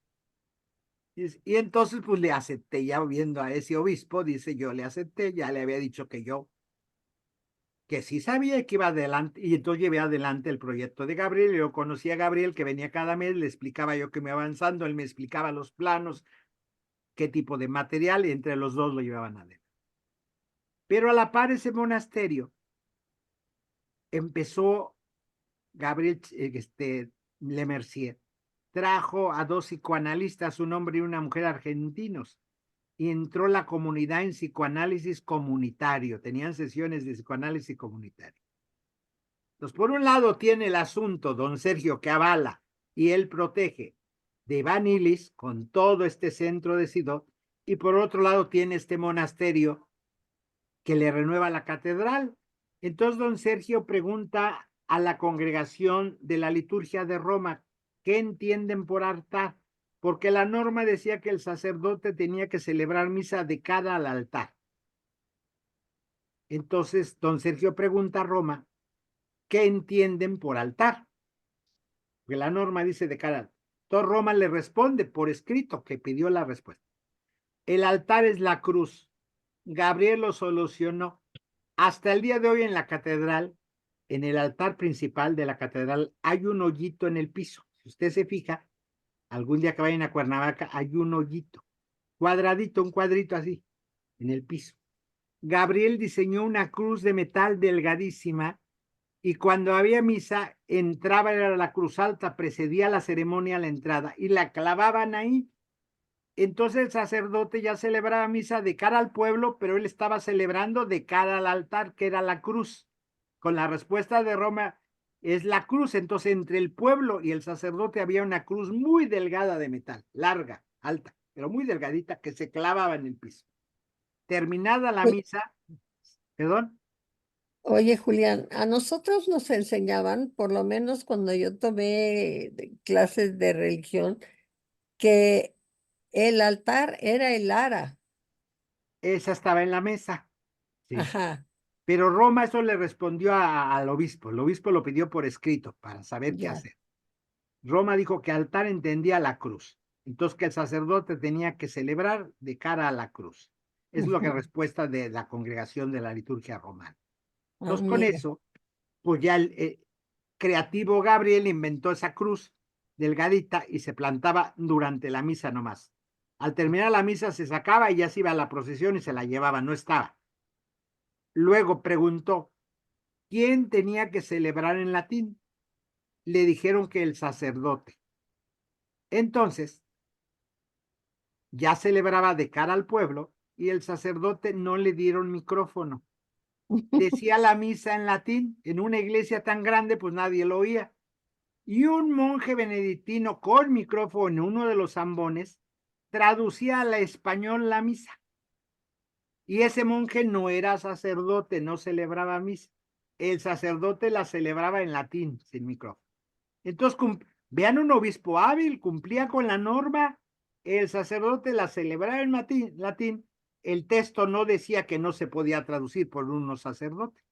Y entonces pues le acepté, ya viendo a ese obispo, dice, yo le acepté, ya le había dicho que sí sabía que iba adelante, y entonces llevé adelante el proyecto de Gabriel. Yo conocí a Gabriel, que venía cada mes, le explicaba yo que me iba avanzando, él me explicaba los planos, qué tipo de material, y entre los dos lo llevaban adelante. Pero a la par ese monasterio empezó Gabriel Le Mercier, trajo a dos psicoanalistas, un hombre y una mujer argentinos, y entró la comunidad en psicoanálisis comunitario, tenían sesiones de psicoanálisis comunitario. Entonces, por un lado tiene el asunto don Sergio que avala y él protege de Van Illis con todo este centro de Sidó, y por otro lado tiene este monasterio que le renueva la catedral. Entonces don Sergio pregunta a la congregación de la liturgia de Roma, ¿qué entienden por altar? Porque la norma decía que el sacerdote tenía que celebrar misa de cara al altar. Entonces don Sergio pregunta a Roma, ¿qué entienden por altar? Porque la norma dice de cara al altar. Entonces Roma le responde por escrito, que pidió la respuesta. El altar es la cruz. Gabriel lo solucionó. Hasta el día de hoy en la catedral, en el altar principal de la catedral, hay un hoyito en el piso. Si usted se fija, algún día que vayan a Cuernavaca, hay un hoyito, cuadradito, un cuadrito así, en el piso. Gabriel diseñó una cruz de metal delgadísima y cuando había misa, entraba era la cruz alta, precedía la ceremonia a la entrada y la clavaban ahí. Entonces el sacerdote ya celebraba misa de cara al pueblo, pero él estaba celebrando de cara al altar, que era la cruz. Con la respuesta de Roma, es la cruz. Entonces entre el pueblo y el sacerdote había una cruz muy delgada de metal, larga, alta, pero muy delgadita, que se clavaba en el piso. Terminada la misa, perdón. oye, Julián, a nosotros nos enseñaban, por lo menos cuando yo tomé clases de religión, que el altar era el ara. Esa estaba en la mesa. Sí. Ajá, Pero Roma eso le respondió al obispo. El obispo lo pidió por escrito para saber qué ya. hacer. Roma dijo que altar entendía la cruz. Entonces que el sacerdote tenía que celebrar de cara a la cruz. Es lo que respuesta de la congregación de la liturgia romana. Ah, Entonces con mira. eso, pues ya el creativo Gabriel inventó esa cruz delgadita y se plantaba durante la misa nomás. Al terminar la misa se sacaba y ya se iba a la procesión y se la llevaba, no estaba. Luego preguntó, ¿quién tenía que celebrar en latín? Le dijeron que el sacerdote. Entonces, ya celebraba de cara al pueblo y el sacerdote no le dieron micrófono. Decía la misa en latín, en una iglesia tan grande, pues nadie lo oía. Y un monje benedictino con micrófono en uno de los zambones traducía al español la misa. Y ese monje no era sacerdote, no celebraba misa. El sacerdote la celebraba en latín, sin micrófono. Entonces, vean un obispo hábil, cumplía con la norma, el sacerdote la celebraba en latín, el texto no decía que no se podía traducir por unos sacerdotes.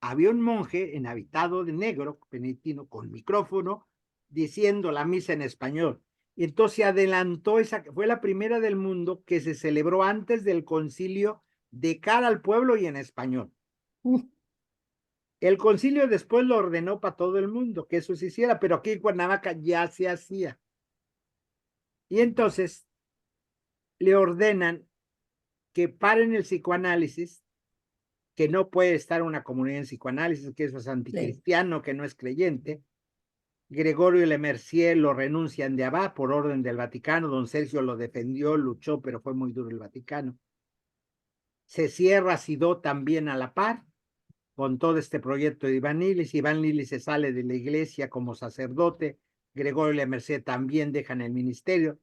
Había un monje enhabitado de negro, benedictino, con micrófono, diciendo la misa en español. Y entonces se adelantó, fue la primera del mundo que se celebró antes del concilio de cara al pueblo y en español. El concilio después lo ordenó para todo el mundo, que eso se hiciera, pero aquí en Cuernavaca ya se hacía. Y entonces le ordenan que paren el psicoanálisis, que no puede estar una comunidad en psicoanálisis, que eso es anticristiano, que no es creyente. Gregorio Le Mercier lo renuncian de Abad por orden del Vaticano, don Sergio lo defendió, luchó, pero fue muy duro el Vaticano. Se cierra Sidó también a la par, con todo este proyecto de Iván Lillis se sale de la iglesia como sacerdote, Gregorio Le Mercier también dejan el ministerio,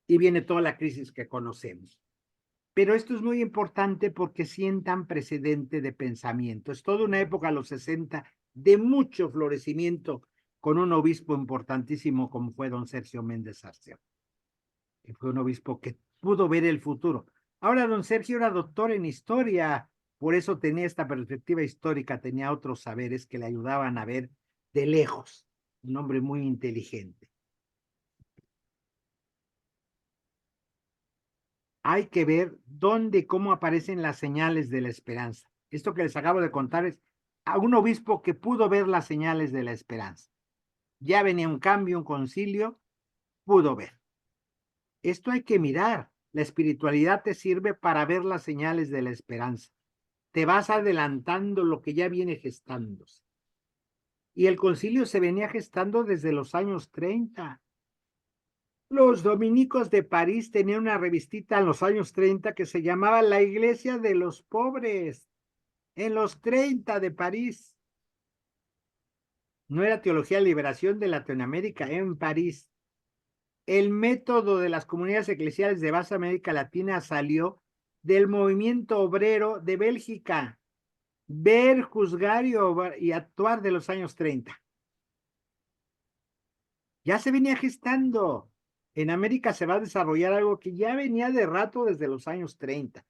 y viene toda la crisis que conocemos. Pero esto es muy importante porque sientan precedente de pensamiento. Es toda una época, los 60, de mucho florecimiento, con un obispo importantísimo como fue don Sergio Méndez Arceo, que fue un obispo que pudo ver el futuro. Ahora don Sergio era doctor en historia, por eso tenía esta perspectiva histórica, tenía otros saberes que le ayudaban a ver de lejos, un hombre muy inteligente. Hay que ver dónde y cómo aparecen las señales de la esperanza. Esto que les acabo de contar es a un obispo que pudo ver las señales de la esperanza. Ya venía un cambio, un concilio, pudo ver. Esto hay que mirar. La espiritualidad te sirve para ver las señales de la esperanza. Te vas adelantando lo que ya viene gestándose. Y el concilio se venía gestando desde los años 30. Los dominicos de París tenían una revistita en los años 30 que se llamaba La Iglesia de los Pobres, en los 30 de París. No era Teología de Liberación de Latinoamérica, en París. El método de las comunidades eclesiales de base América Latina salió del movimiento obrero de Bélgica. Ver, juzgar y actuar de los años 30. Ya se venía gestando. En América se va a desarrollar algo que ya venía de rato desde los años 30.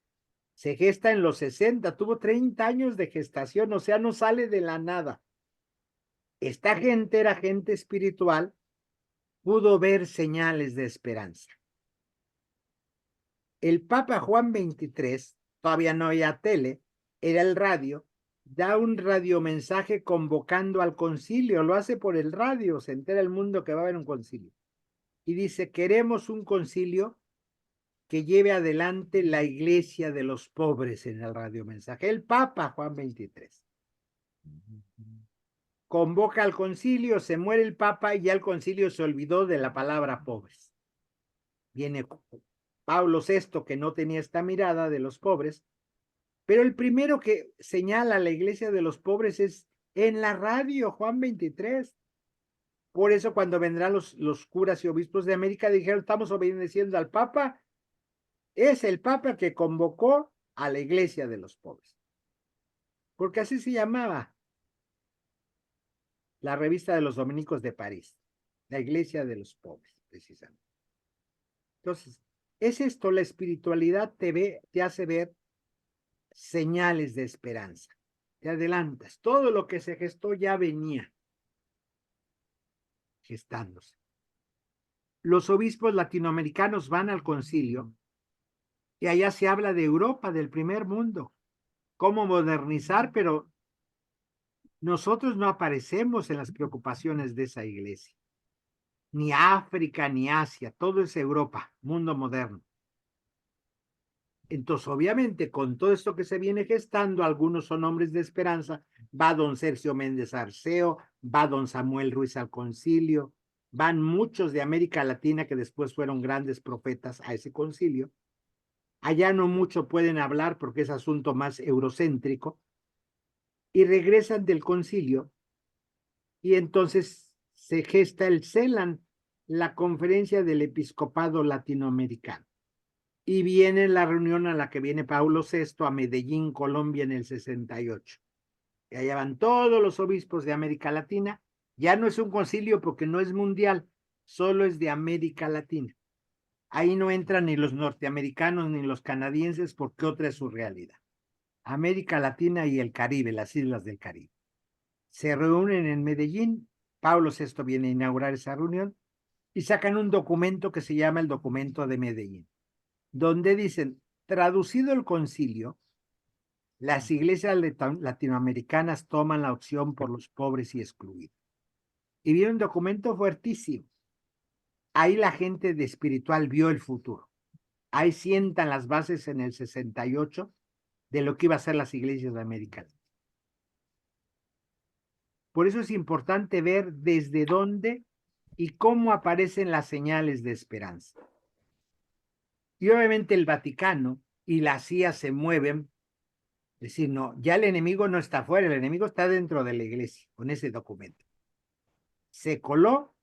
Se gesta en los 60, tuvo 30 años de gestación, o sea, no sale de la nada. Esta gente era gente espiritual, pudo ver señales de esperanza. El Papa Juan XXIII, todavía no había tele, era el radio, da un radiomensaje convocando al concilio, lo hace por el radio, se entera el mundo que va a haber un concilio. Y dice, queremos un concilio que lleve adelante la iglesia de los pobres en el radiomensaje. El Papa Juan XXIII. Convoca al concilio, se muere el Papa y ya el concilio se olvidó de la palabra pobres. Viene Pablo VI, que no tenía esta mirada de los pobres, pero el primero que señala la iglesia de los pobres es en la radio, Juan XXIII. Por eso cuando vendrán los curas y obispos de América dijeron, estamos obedeciendo al Papa. Es el Papa que convocó a la iglesia de los pobres. Porque así se llamaba la revista de los dominicos de París, la iglesia de los pobres, precisamente. Entonces, es esto, la espiritualidad te hace ver señales de esperanza. Te adelantas. Todo lo que se gestó ya venía gestándose. Los obispos latinoamericanos van al concilio y allá se habla de Europa, del primer mundo, cómo modernizar, pero nosotros no aparecemos en las preocupaciones de esa iglesia. ni África, ni Asia, todo es Europa, mundo moderno. Entonces, obviamente, con todo esto que se viene gestando, algunos son hombres de esperanza, va don Sergio Méndez Arceo, va don Samuel Ruiz al concilio, van muchos de América Latina que después fueron grandes profetas a ese concilio. Allá no mucho pueden hablar porque es asunto más eurocéntrico, y regresan del concilio, y entonces se gesta el CELAN, la Conferencia del Episcopado Latinoamericano. Y viene la reunión a la que viene Paulo VI a Medellín, Colombia, en el 68. Y allá van todos los obispos de América Latina. Ya no es un concilio porque no es mundial, solo es de América Latina. Ahí no entran ni los norteamericanos ni los canadienses porque otra es su realidad. América Latina y el Caribe, las islas del Caribe. Se reúnen en Medellín, Pablo VI viene a inaugurar esa reunión y sacan un documento que se llama el Documento de Medellín, donde dicen, traducido el concilio, las iglesias latinoamericanas toman la opción por los pobres y excluidos. Y viene un documento fuertísimo. Ahí la gente de espiritual vio el futuro. Ahí sientan las bases en el 68 de lo que iba a ser las iglesias de América. Por eso es importante ver desde dónde y cómo aparecen las señales de esperanza. Y obviamente el Vaticano y la CIA se mueven, es decir, no, ya el enemigo no está afuera, el enemigo está dentro de la iglesia, con ese documento. Se coló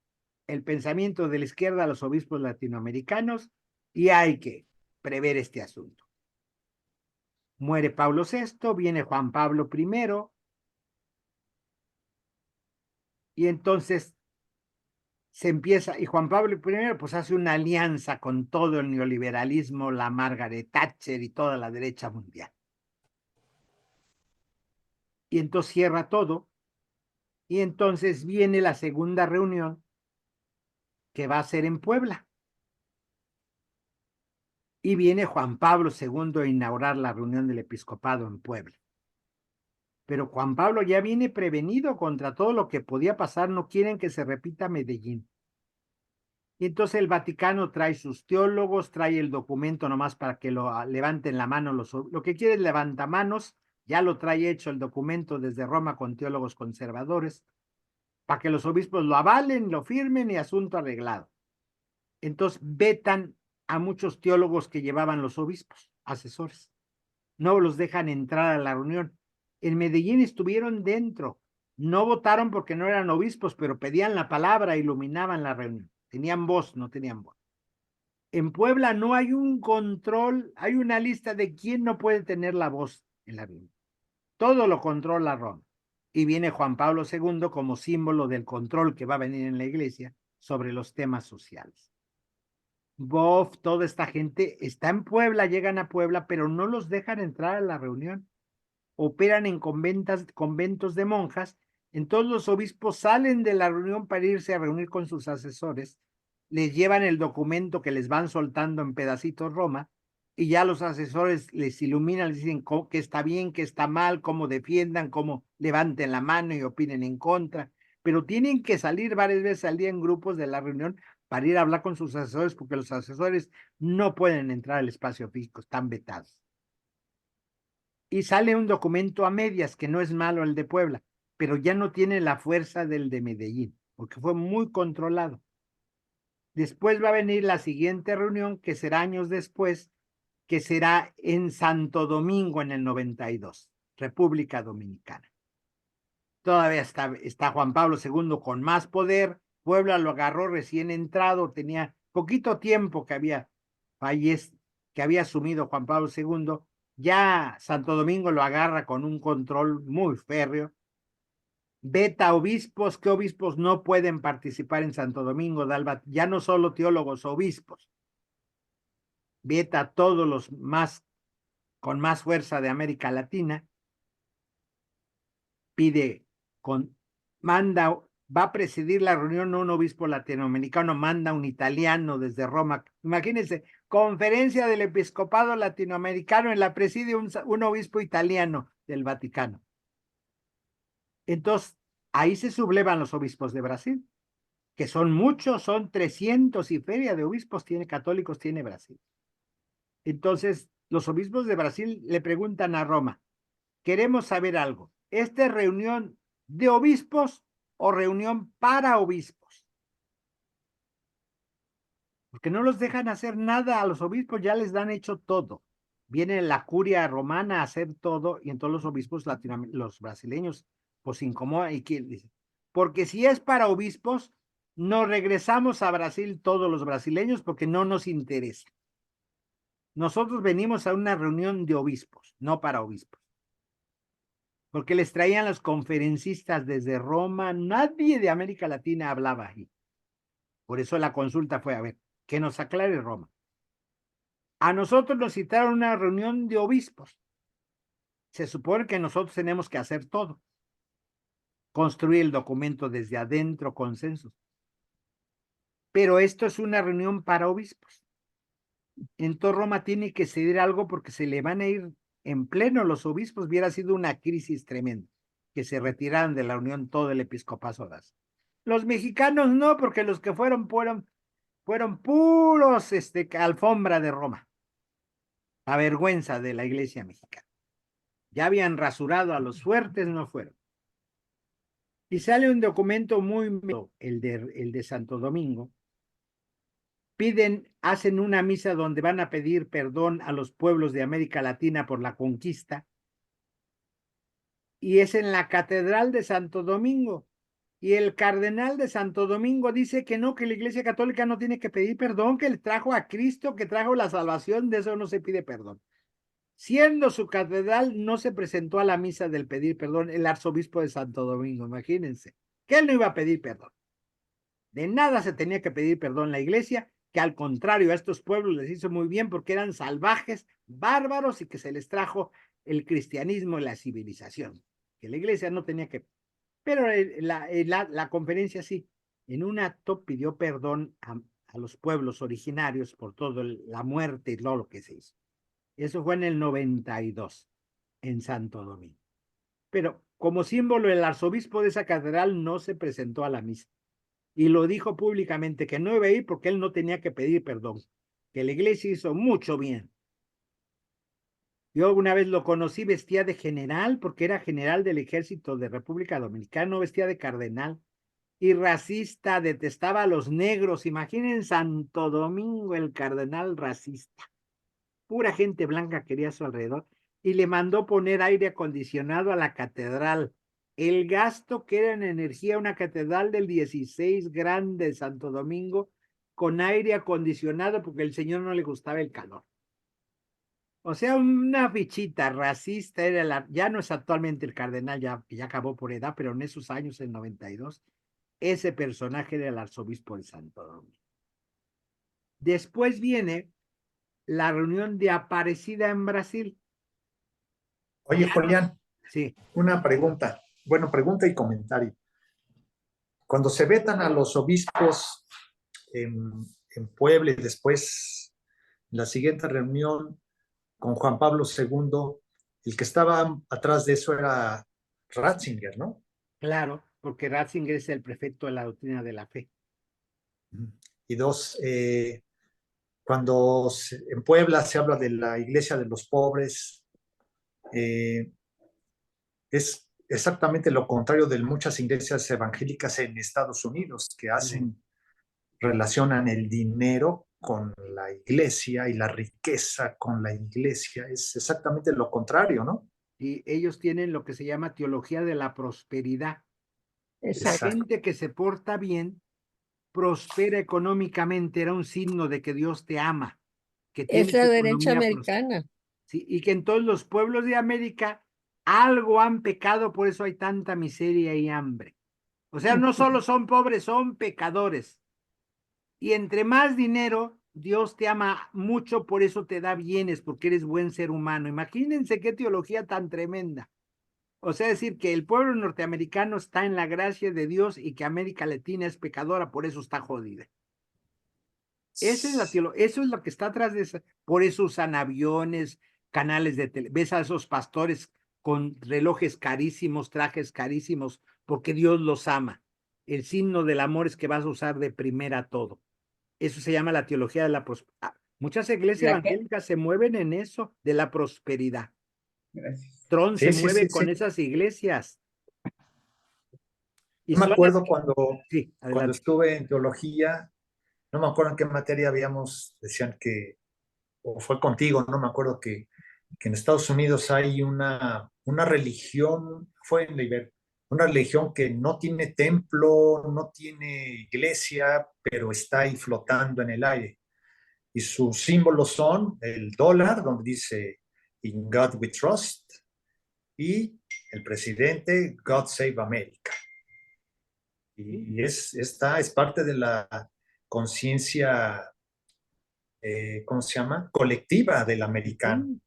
el pensamiento de la izquierda a los obispos latinoamericanos y hay que prever este asunto. Muere Pablo VI, viene Juan Pablo I, y entonces se empieza, y Juan Pablo I pues hace una alianza con todo el neoliberalismo, la Margaret Thatcher y toda la derecha mundial. Y entonces cierra todo, y entonces viene la segunda reunión que va a ser en Puebla. Y viene Juan Pablo II a inaugurar la reunión del episcopado en Puebla. Pero Juan Pablo ya viene prevenido contra todo lo que podía pasar, no quieren que se repita Medellín. Y entonces el Vaticano trae sus teólogos, trae el documento nomás para que lo levanten la mano. Lo que quiere es levantamanos, ya lo trae hecho el documento desde Roma con teólogos conservadores, para que los obispos lo avalen, lo firmen y asunto arreglado. Entonces vetan a muchos teólogos que llevaban los obispos, asesores. No los dejan entrar a la reunión. En Medellín estuvieron dentro. No votaron porque no eran obispos, pero pedían la palabra, iluminaban la reunión. Tenían voz, no tenían voz. En Puebla no hay un control, hay una lista de quién no puede tener la voz en la reunión. Todo lo controla Roma. Y viene Juan Pablo II como símbolo del control que va a venir en la iglesia sobre los temas sociales. Boff, toda esta gente está en Puebla, llegan a Puebla, pero no los dejan entrar a la reunión. Operan en conventos de monjas, entonces los obispos salen de la reunión para irse a reunir con sus asesores, les llevan el documento que les van soltando en pedacitos Roma, y ya los asesores les iluminan, les dicen que está bien, que está mal, cómo defiendan, cómo levanten la mano y opinen en contra, pero tienen que salir varias veces al día en grupos de la reunión para ir a hablar con sus asesores, porque los asesores no pueden entrar al espacio físico, están vetados. Y sale un documento a medias, que no es malo el de Puebla, pero ya no tiene la fuerza del de Medellín, porque fue muy controlado. Después va a venir la siguiente reunión, que será años después, que será en Santo Domingo en el 92, República Dominicana. Todavía está Juan Pablo II con más poder. Puebla lo agarró recién entrado, tenía poquito tiempo que había asumido Juan Pablo II. Ya Santo Domingo lo agarra con un control muy férreo. Veta obispos, ¿qué obispos no pueden participar en Santo Domingo? Ya no solo teólogos, obispos. Veta a todos los con más fuerza de América Latina. Va a presidir la reunión un obispo latinoamericano, manda un italiano desde Roma. Imagínense, conferencia del episcopado latinoamericano, en la preside un obispo italiano del Vaticano. Entonces, ahí se sublevan los obispos de Brasil. que son muchos, son 300 y feria de obispos tiene católicos, tiene Brasil. Entonces, los obispos de Brasil le preguntan a Roma, queremos saber algo, ¿esta es reunión de obispos o reunión para obispos? Porque no los dejan hacer nada a los obispos, ya les dan hecho todo. Viene la curia romana a hacer todo y entonces los obispos los brasileños pues se incomodan y dice, porque si es para obispos, nos regresamos a Brasil todos los brasileños porque no nos interesa. Nosotros venimos a una reunión de obispos, no para obispos. Porque les traían los conferencistas desde Roma, nadie de América Latina hablaba ahí. Por eso la consulta fue, a ver, que nos aclare Roma. A nosotros nos citaron una reunión de obispos. Se supone que nosotros tenemos que hacer todo. Construir el documento desde adentro, consensos. Pero esto es una reunión para obispos. Entonces Roma tiene que ceder algo porque se le van a ir en pleno los obispos. Hubiera sido una crisis tremenda que se retiraran de la unión todo el episcopado. Los mexicanos no, porque los que fueron puros alfombra de Roma. A vergüenza de la iglesia mexicana. Ya habían rasurado a los fuertes, no fueron. Y sale un documento muy, el de Santo Domingo. Hacen una misa donde van a pedir perdón a los pueblos de América Latina por la conquista. Y es en la Catedral de Santo Domingo. Y el cardenal de Santo Domingo dice que no, que la Iglesia Católica no tiene que pedir perdón, que le trajo a Cristo, que trajo la salvación, de eso no se pide perdón. Siendo su catedral, no se presentó a la misa del pedir perdón el arzobispo de Santo Domingo, imagínense, que él no iba a pedir perdón. De nada se tenía que pedir perdón la Iglesia, que al contrario a estos pueblos les hizo muy bien porque eran salvajes, bárbaros y que se les trajo el cristianismo y la civilización, que la Iglesia no tenía que. Pero la conferencia sí, en un acto pidió perdón a los pueblos originarios por toda la muerte y todo lo que se hizo. Eso fue en el 92, en Santo Domingo. Pero como símbolo, el arzobispo de esa catedral no se presentó a la misa. Y lo dijo públicamente que no iba a ir porque él no tenía que pedir perdón, que la iglesia hizo mucho bien. Yo una vez lo conocí, vestía de general, porque era general del ejército de República Dominicana, no vestía de cardenal, y racista, detestaba a los negros. Imaginen Santo Domingo, el cardenal racista. Pura gente blanca quería a su alrededor, y le mandó poner aire acondicionado a la catedral. El gasto que era en energía, una catedral del 16 grande de Santo Domingo, con aire acondicionado, porque el señor no le gustaba el calor. O sea, una fichita racista, ya no es actualmente el cardenal, ya acabó por edad, pero en esos años, en 92, ese personaje era el arzobispo de Santo Domingo. Después viene la reunión de Aparecida en Brasil. Oye, Julián, Sí. una pregunta. Bueno, pregunta y comentario. Cuando se vetan a los obispos en Puebla y después la siguiente reunión con Juan Pablo II, el que estaba atrás de eso era Ratzinger, ¿no? Claro, porque Ratzinger es el prefecto de la doctrina de la fe. Y dos, cuando en Puebla se habla de la iglesia de los pobres, es exactamente lo contrario de muchas iglesias evangélicas en Estados Unidos que relacionan el dinero con la iglesia y la riqueza con la iglesia. Es exactamente lo contrario, ¿no? Y ellos tienen lo que se llama teología de la prosperidad. La Exacto. gente que se porta bien prospera económicamente, era un signo de que Dios te ama, que Es tienes la derecha economía americana. sí, y que en todos los pueblos de América algo han pecado, por eso hay tanta miseria y hambre. O sea, no solo son pobres, son pecadores. Y entre más dinero, Dios te ama mucho, por eso te da bienes, porque eres buen ser humano. Imagínense qué teología tan tremenda. O sea, decir que el pueblo norteamericano está en la gracia de Dios y que América Latina es pecadora, por eso está jodida. Esa es la teología, eso es lo que está atrás de eso. Por eso usan aviones, canales de tele. Ves a esos pastores con relojes carísimos, trajes carísimos, porque Dios los ama. el signo del amor es que vas a usar de primera todo. Eso se llama la teología de la prosperidad. Muchas iglesias ¿La qué? evangélicas se mueven en eso, de la prosperidad. Gracias. Tron Sí, se sí, mueve sí, con sí. esas iglesias. Y Yo me son acuerdo así. Sí, cuando adelante. estuve en teología, no me acuerdo en qué materia decían que, o fue contigo, no me acuerdo que en Estados Unidos hay una religión, fue en la una religión que no tiene templo, no tiene iglesia, pero está ahí flotando en el aire. Y sus símbolos son el dólar, donde dice In God we trust, y el presidente God Save America. Y esta es parte de la conciencia, ¿cómo se llama? Colectiva del americano.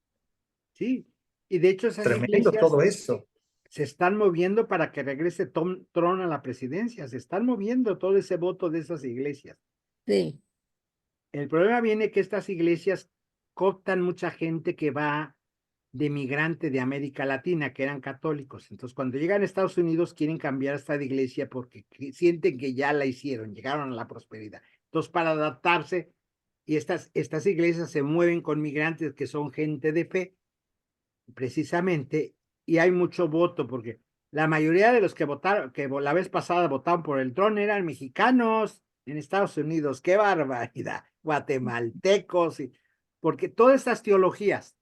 Sí, sí. Y de hecho esas Tremendo iglesias todo eso. se están moviendo para que regrese Trump a la presidencia. Se están moviendo todo ese voto de esas iglesias. Sí, El problema viene que estas iglesias cooptan mucha gente que va de migrante de América Latina, que eran católicos. Entonces, cuando llegan a Estados Unidos, quieren cambiar esta iglesia porque sienten que ya la hicieron, llegaron a la prosperidad. Entonces, para adaptarse, y estas iglesias se mueven con migrantes que son gente de fe, precisamente, y hay mucho voto, porque la mayoría de los que votaron, que la vez pasada votaron por el Trump, eran mexicanos en Estados Unidos. ¡Qué barbaridad! Guatemaltecos, porque todas estas teologías,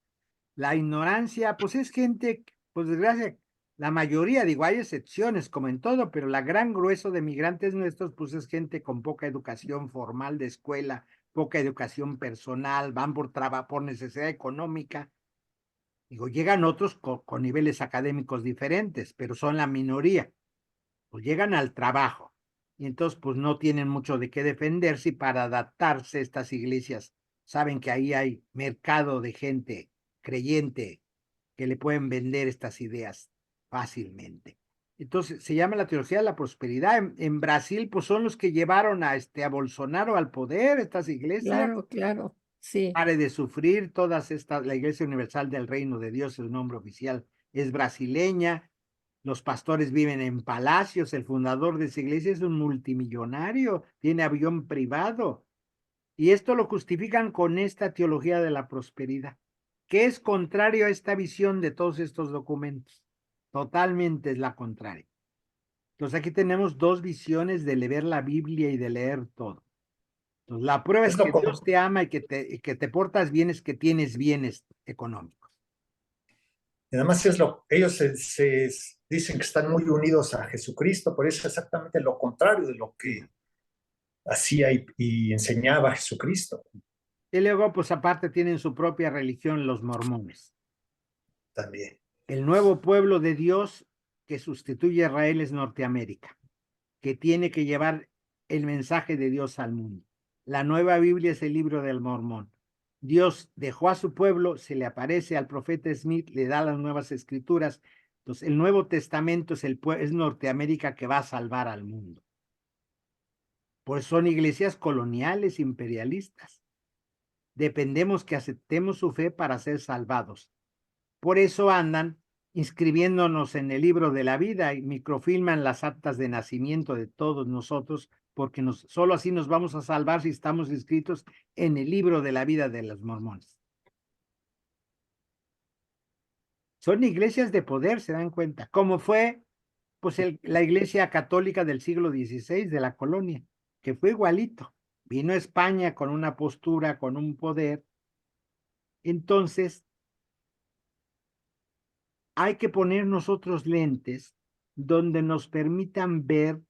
la ignorancia, pues es gente, pues desgracia, la mayoría, digo, hay excepciones como en todo, pero la gran grueso de migrantes nuestros, pues es gente con poca educación formal de escuela, poca educación personal, van por necesidad económica. Digo, llegan otros con niveles académicos diferentes, pero son la minoría. Pues llegan al trabajo y entonces pues no tienen mucho de qué defenderse y para adaptarse estas iglesias saben que ahí hay mercado de gente creyente que le pueden vender estas ideas fácilmente. Entonces se llama la teología de la prosperidad. En Brasil pues son los que llevaron a Bolsonaro al poder, estas iglesias. claro, claro. Sí, Pare de sufrir todas estas, la Iglesia Universal del Reino de Dios, el nombre oficial es brasileña, los pastores viven en palacios, el fundador de esa iglesia es un multimillonario, tiene avión privado, y esto lo justifican con esta teología de la prosperidad, que es contrario a esta visión de todos estos documentos. Totalmente es la contraria. Entonces aquí tenemos dos visiones de leer la Biblia y de leer todo. Entonces, la prueba es Es lo que Dios con- te ama y que te portas bien, es que tienes bienes económicos. y además ellos se dicen que están muy unidos a Jesucristo, pero es exactamente lo contrario de lo que hacía y enseñaba Jesucristo Y luego, pues aparte, tienen su propia religión los mormones. también. El nuevo pueblo de Dios que sustituye a Israel es Norteamérica, que tiene que llevar el mensaje de Dios al mundo. La nueva Biblia es el libro del Mormón. Dios dejó a su pueblo, se le aparece al profeta Smith, le da las nuevas escrituras. Entonces, el Nuevo Testamento es Norteamérica que va a salvar al mundo. Pues son iglesias coloniales, imperialistas. Dependemos que aceptemos su fe para ser salvados. Por eso andan inscribiéndonos en el libro de la vida y microfilman las actas de nacimiento de todos nosotros, porque solo así nos vamos a salvar si estamos inscritos en el libro de la vida de los mormones. Son iglesias de poder, se dan cuenta, como fue pues la iglesia católica del siglo XVI de la colonia, que fue igualito. Vino a España con una postura, con un poder. Entonces, hay que poner nosotros lentes donde nos permitan ver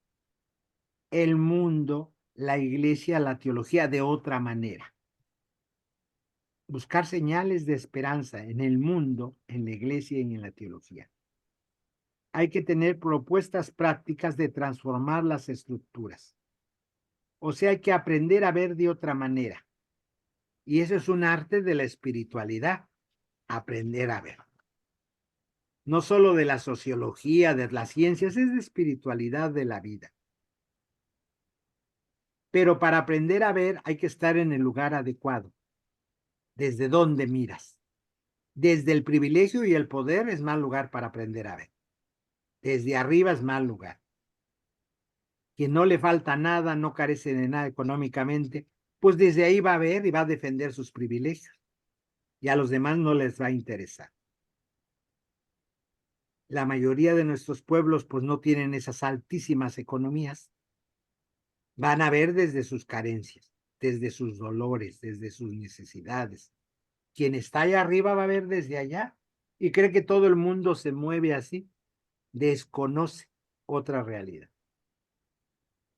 el mundo, la iglesia, la teología de otra manera. Buscar señales de esperanza en el mundo, en la iglesia y en la teología. Hay que tener propuestas prácticas de transformar las estructuras. O sea, hay que aprender a ver de otra manera. Y eso es un arte de la espiritualidad, aprender a ver. No solo de la sociología, de las ciencias, es de espiritualidad de la vida. Pero para aprender a ver hay que estar en el lugar adecuado. ¿Desde dónde miras? Desde el privilegio y el poder es mal lugar para aprender a ver. Desde arriba es mal lugar. que no le falta nada, no carece de nada económicamente, pues desde ahí va a ver y va a defender sus privilegios. Y a los demás no les va a interesar. La mayoría de nuestros pueblos pues no tienen esas altísimas economías. Van a ver desde sus carencias, desde sus dolores, desde sus necesidades. Quien está allá arriba va a ver desde allá y cree que todo el mundo se mueve así. Desconoce otra realidad.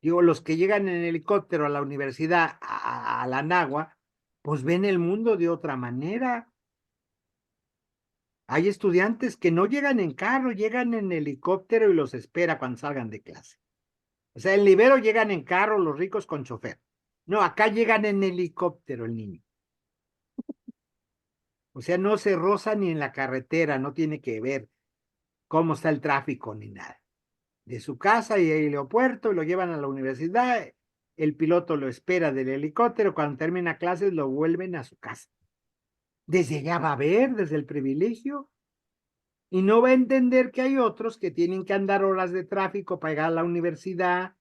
Digo, los que llegan en helicóptero a la universidad, a la Nahua, pues ven el mundo de otra manera. Hay estudiantes que no llegan en carro, llegan en helicóptero y los espera cuando salgan de clase. O sea, en Libero llegan en carro los ricos con chofer. No, acá llegan en helicóptero el niño. O sea, no se roza ni en la carretera, no tiene que ver cómo está el tráfico ni nada. De su casa y el aeropuerto, lo llevan a la universidad, el piloto lo espera del helicóptero, cuando termina clases lo vuelven a su casa. Desde allá va a ver, desde el privilegio, y no va a entender que hay otros que tienen que andar horas de tráfico para llegar a la universidad,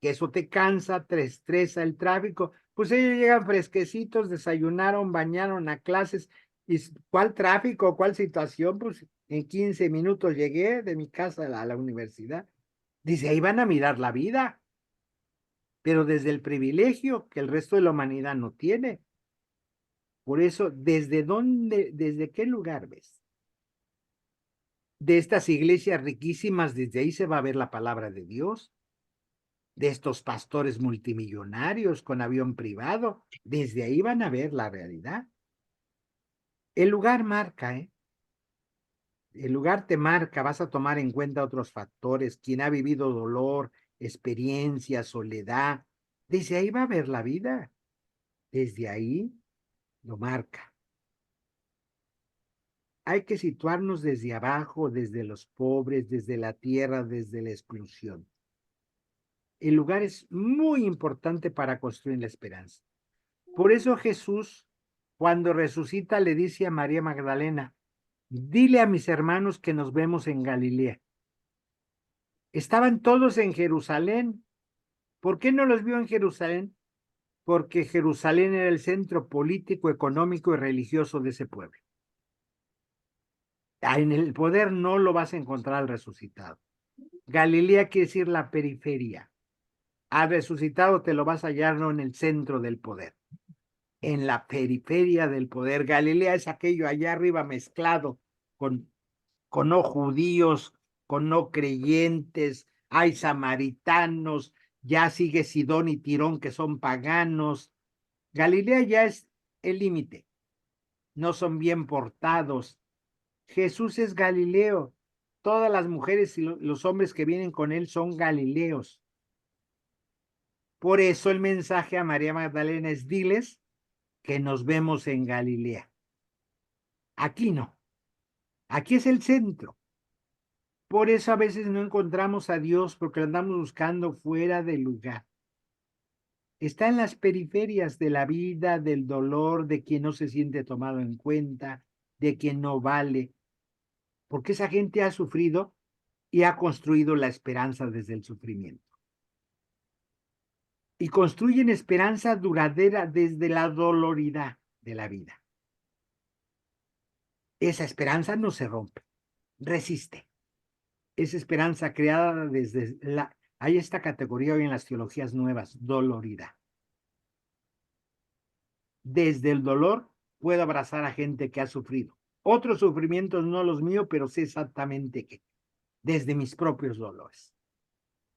que eso te cansa, te estresa el tráfico. Pues ellos llegan fresquecitos, desayunaron, bañaron a clases, y ¿cuál tráfico, cuál situación? Pues en 15 minutos llegué de mi casa a la universidad. Dice, ahí van a mirar la vida, pero desde el privilegio que el resto de la humanidad no tiene. Por eso, ¿desde dónde, desde qué lugar ves? De estas iglesias riquísimas, desde ahí se va a ver la palabra de Dios. De estos pastores multimillonarios con avión privado, desde ahí van a ver la realidad. El lugar marca, ¿eh? El lugar te marca, vas a tomar en cuenta otros factores, quien ha vivido dolor, experiencia, soledad, desde ahí va a ver la vida, desde ahí lo marca. Hay que situarnos desde abajo, desde los pobres, desde la tierra, desde la exclusión. El lugar es muy importante para construir la esperanza. Por eso Jesús, cuando resucita, le dice a María Magdalena, dile a mis hermanos que nos vemos en Galilea. Estaban todos en Jerusalén. ¿Por qué no los vio en Jerusalén? Porque Jerusalén era el centro político, económico y religioso de ese pueblo. En el poder no lo vas a encontrar al resucitado. Galilea quiere decir la periferia. Al resucitado te lo vas a hallar no en el centro del poder, en la periferia del poder. Galilea es aquello allá arriba mezclado con no judíos, con no creyentes, hay samaritanos, ya sigue Sidón y Tirón que son paganos. Galilea ya es el límite, no son bien portados. Jesús es Galileo, todas las mujeres y los hombres que vienen con él son galileos. Por eso el mensaje a María Magdalena es, diles que nos vemos en Galilea. Aquí no, aquí es el centro. Por eso a veces no encontramos a Dios porque lo andamos buscando fuera del lugar. Está en las periferias de la vida, del dolor, de quien no se siente tomado en cuenta, de quien no vale, porque esa gente ha sufrido y ha construido la esperanza desde el sufrimiento. Y construyen esperanza duradera desde la doloridad de la vida. Esa esperanza no se rompe, resiste. Esa esperanza creada desde la... Hay esta categoría hoy en las teologías nuevas, doloridad. Desde el dolor puedo abrazar a gente que ha sufrido. Otros sufrimientos no los míos, pero sé exactamente qué. Desde mis propios dolores.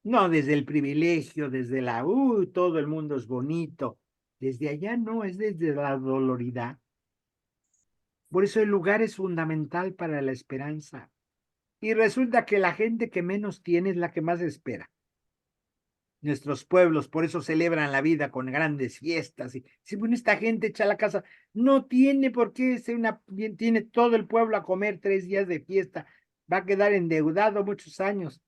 No desde el privilegio, desde la, todo el mundo es bonito. Desde allá no, es desde la doloridad. Por eso el lugar es fundamental para la esperanza. Y resulta que la gente que menos tiene es la que más espera. Nuestros pueblos por eso celebran la vida con grandes fiestas. Y si bueno, esta gente echa la casa, no tiene por qué ser tiene todo el pueblo a comer 3 días de fiesta. Va a quedar endeudado muchos años.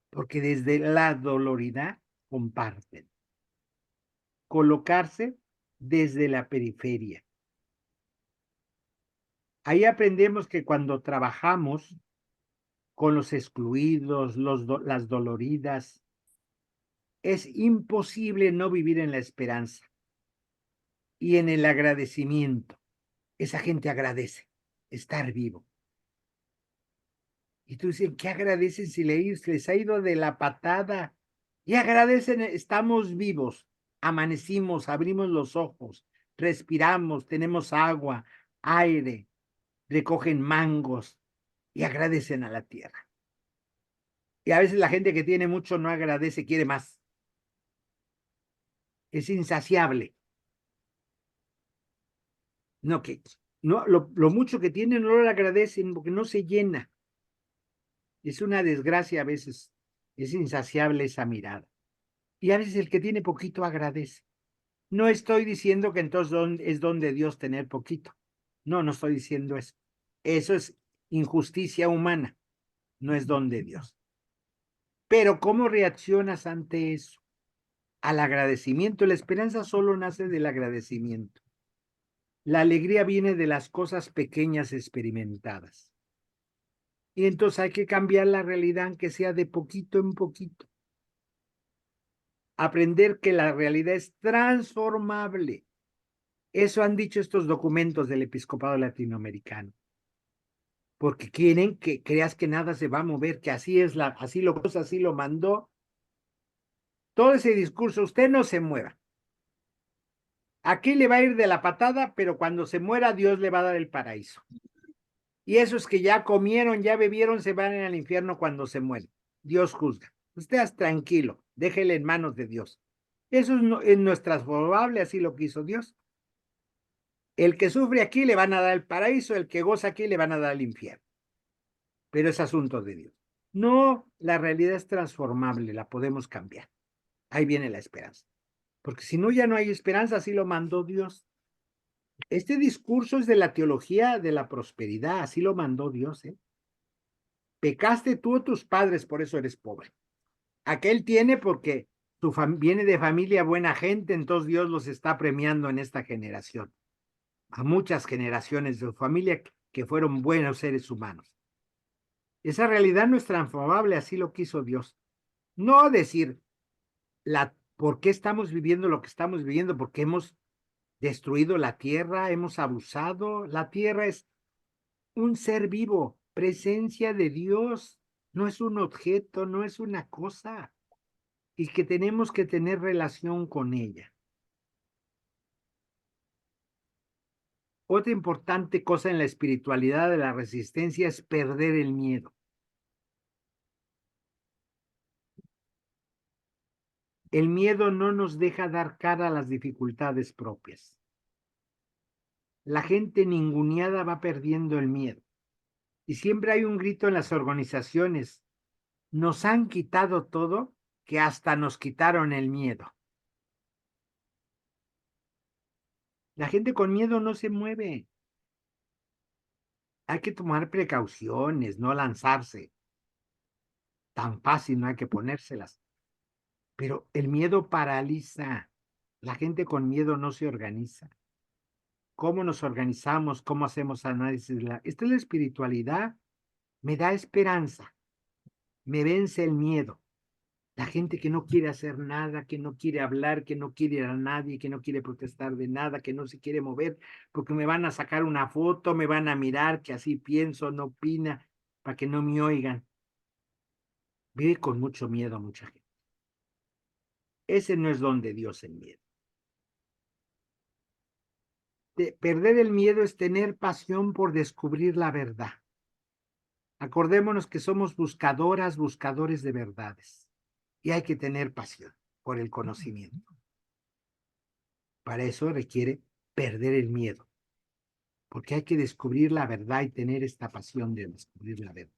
Porque desde la doloridad comparten. Colocarse desde la periferia. Ahí aprendemos que cuando trabajamos con los excluidos, las doloridas. Es imposible no vivir en la esperanza y en el agradecimiento. Esa gente agradece estar vivo. Y tú dices, ¿qué agradecen si les ha ido de la patada? Y agradecen, estamos vivos, amanecimos, abrimos los ojos, respiramos, tenemos agua, aire, recogen mangos y agradecen a la tierra. Y a veces la gente que tiene mucho no agradece, quiere más. Es insaciable. No, lo mucho que tienen no lo agradecen porque no se llena. Es una desgracia a veces, es insaciable esa mirada. Y a veces el que tiene poquito agradece. No estoy diciendo que entonces es don de Dios tener poquito. No, no estoy diciendo eso. Eso es injusticia humana, no es don de Dios. Pero ¿cómo reaccionas ante eso? Al agradecimiento. La esperanza solo nace del agradecimiento. La alegría viene de las cosas pequeñas experimentadas. Y entonces hay que cambiar la realidad, aunque sea de poquito en poquito. Aprender que la realidad es transformable. Eso han dicho estos documentos del episcopado latinoamericano. Porque quieren que creas que nada se va a mover, que así es así lo mandó. Todo ese discurso, usted no se mueva. Aquí le va a ir de la patada, pero cuando se muera, Dios le va a dar el paraíso. Y esos que ya comieron, ya bebieron, se van al infierno cuando se mueren. Dios juzga. Usted es tranquilo, déjele en manos de Dios. Eso no es transformable, así lo quiso Dios. El que sufre aquí le van a dar el paraíso, el que goza aquí le van a dar el infierno. Pero es asunto de Dios. No, la realidad es transformable, la podemos cambiar. Ahí viene la esperanza. Porque si no, ya no hay esperanza, así lo mandó Dios. Este discurso es de la teología de la prosperidad, así lo mandó Dios, ¿eh? Pecaste tú o tus padres, por eso eres pobre. Aquel tiene porque viene de familia buena gente, entonces Dios los está premiando en esta generación. A muchas generaciones de su familia que fueron buenos seres humanos. Esa realidad no es transformable, así lo quiso Dios. No decir por qué estamos viviendo lo que estamos viviendo, porque hemos destruido la tierra, hemos abusado. La tierra es un ser vivo, presencia de Dios, no es un objeto, no es una cosa, y que tenemos que tener relación con ella. Otra importante cosa en la espiritualidad de la resistencia es perder el miedo. El miedo no nos deja dar cara a las dificultades propias. La gente ninguneada va perdiendo el miedo. Y siempre hay un grito en las organizaciones. Nos han quitado todo, que hasta nos quitaron el miedo. La gente con miedo no se mueve. Hay que tomar precauciones, no lanzarse. Tan fácil no hay que ponérselas. Pero el miedo paraliza. La gente con miedo no se organiza. ¿Cómo nos organizamos? ¿Cómo hacemos análisis? Esta es la espiritualidad. Me da esperanza. Me vence el miedo. La gente que no quiere hacer nada, que no quiere hablar, que no quiere ir a nadie, que no quiere protestar de nada, que no se quiere mover, porque me van a sacar una foto, me van a mirar, que así pienso, no opina, para que no me oigan. Vive con mucho miedo a mucha gente. Ese no es don de Dios, el miedo. Perder el miedo es tener pasión por descubrir la verdad. Acordémonos que somos buscadores de verdades. Y hay que tener pasión por el conocimiento. Para eso requiere perder el miedo. Porque hay que descubrir la verdad y tener esta pasión de descubrir la verdad.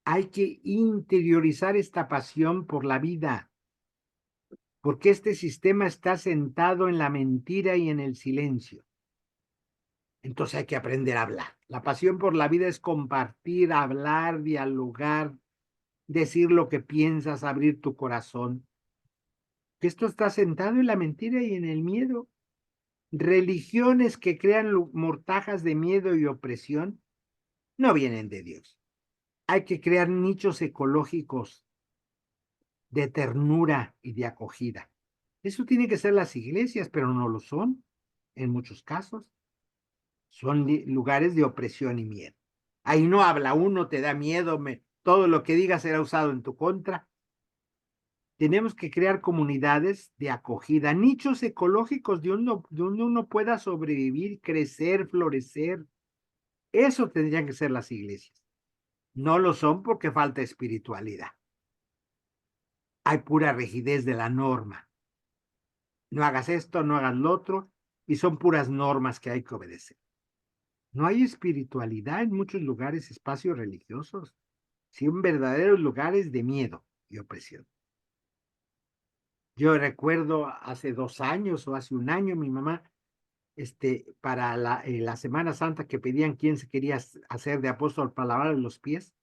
Hay que interiorizar esta pasión por la vida. Porque este sistema está sentado en la mentira y en el silencio. Entonces hay que aprender a hablar. La pasión por la vida es compartir, hablar, dialogar, decir lo que piensas, abrir tu corazón. Que esto está sentado en la mentira y en el miedo. Religiones que crean mortajas de miedo y opresión no vienen de Dios. Hay que crear nichos ecológicos de ternura y de acogida. Eso tiene que ser las iglesias, pero no lo son en muchos casos. Son lugares de opresión y miedo. Ahí no habla uno, te da miedo, todo lo que digas será usado en tu contra. Tenemos que crear comunidades de acogida, nichos ecológicos donde uno pueda sobrevivir, crecer, florecer. Eso tendrían que ser las iglesias. No lo son porque falta espiritualidad. Hay pura rigidez de la norma. No hagas esto, no hagas lo otro, y son puras normas que hay que obedecer. No hay espiritualidad en muchos lugares, espacios religiosos, son verdaderos lugares de miedo y opresión. Yo recuerdo hace 2 años o hace 1 año, mi mamá, para la Semana Santa, que pedían quién se quería hacer de apóstol para lavar los pies,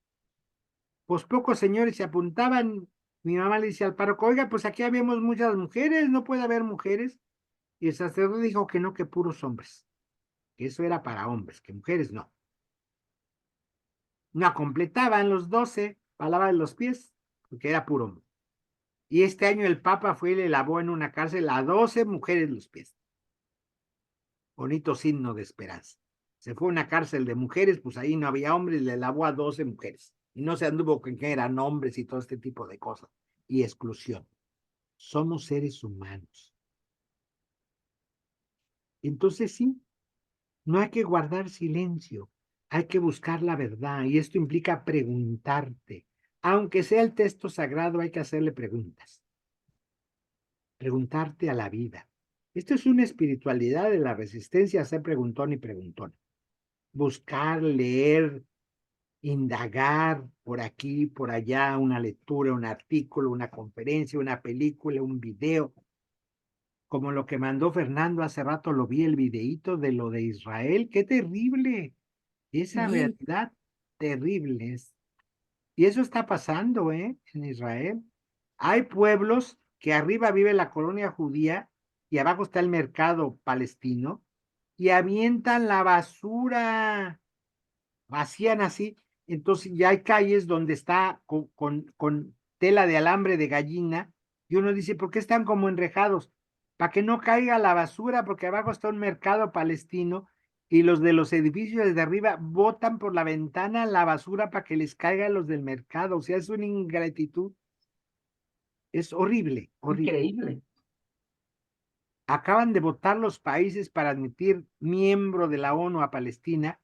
pues pocos señores se apuntaban. Mi mamá le dice al párroco, oiga, pues aquí habemos muchas mujeres, no puede haber mujeres. Y el sacerdote dijo que no, que puros hombres, que eso era para hombres, que mujeres no. No completaban los 12 para lavar los pies, porque era puro hombre. Y este año el Papa fue y le lavó en una cárcel a 12 mujeres los pies. Bonito signo de esperanza. Se fue a una cárcel de mujeres, pues ahí no había hombres, le lavó a 12 mujeres. Y no se anduvo con que eran hombres y todo este tipo de cosas. Y exclusión. Somos seres humanos. Entonces sí, no hay que guardar silencio, hay que buscar la verdad. Y esto implica preguntarte. Aunque sea el texto sagrado, hay que hacerle preguntas. Preguntarte a la vida. Esto es una espiritualidad de la resistencia a ser preguntón y preguntón. Buscar, leer, indagar por aquí, por allá, una lectura, un artículo, una conferencia, una película, un video, como lo que mandó Fernando hace rato, lo vi el videíto de lo de Israel. ¡Qué terrible! Esa Sí. realidad terrible es. Y eso está pasando, en Israel. Hay pueblos que arriba vive la colonia judía y abajo está el mercado palestino y avientan la basura, vacían así. Entonces ya hay calles donde está con tela de alambre de gallina y uno dice, ¿por qué están como enrejados? Para que no caiga la basura, porque abajo está un mercado palestino y los de los edificios de arriba botan por la ventana la basura para que les caiga a los del mercado. O sea, es una ingratitud. Es horrible, horrible. Increíble. Acaban de votar los países para admitir miembro de la ONU a Palestina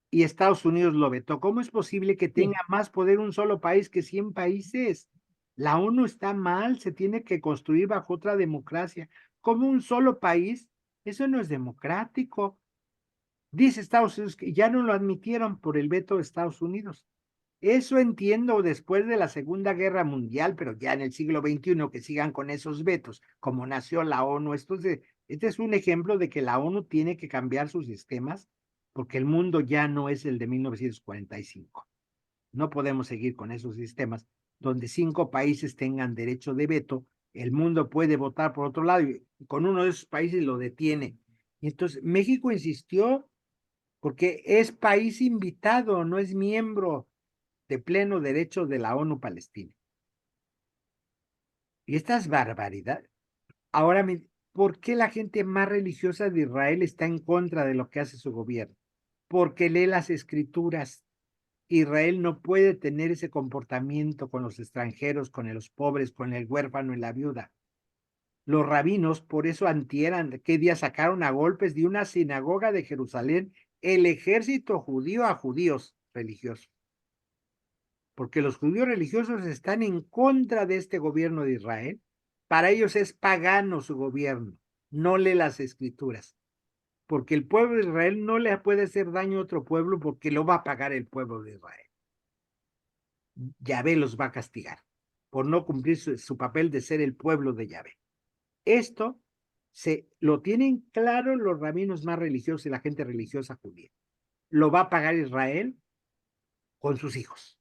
y Estados Unidos lo vetó. ¿Cómo es posible que tenga más poder un solo país que 100 países? La ONU está mal, se tiene que construir bajo otra democracia. ¿Cómo un solo país? Eso no es democrático. Dice Estados Unidos que ya no lo admitieron por el veto de Estados Unidos. Eso entiendo después de la Segunda Guerra Mundial, pero ya en el siglo XXI que sigan con esos vetos, como nació la ONU. Este es un ejemplo de que la ONU tiene que cambiar sus sistemas porque el mundo ya no es el de 1945. No podemos seguir con esos sistemas donde 5 países tengan derecho de veto. El mundo puede votar por otro lado y con uno de esos países lo detiene. Y entonces México insistió porque es país invitado, no es miembro de pleno derecho de la ONU Palestina. Y estas barbaridades. Ahora, ¿por qué la gente más religiosa de Israel está en contra de lo que hace su gobierno? Porque lee las escrituras. Israel no puede tener ese comportamiento con los extranjeros, con los pobres, con el huérfano y la viuda. Los rabinos, por eso antier, ¿qué día sacaron a golpes de una sinagoga de Jerusalén el ejército judío a judíos religiosos? Porque los judíos religiosos están en contra de este gobierno de Israel. Para ellos es pagano su gobierno, no lee las escrituras, porque el pueblo de Israel no le puede hacer daño a otro pueblo porque lo va a pagar el pueblo de Israel. Yahvé los va a castigar por no cumplir su papel de ser el pueblo de Yahvé. Esto lo tienen claro los rabinos más religiosos y la gente religiosa judía. Lo va a pagar Israel con sus hijos.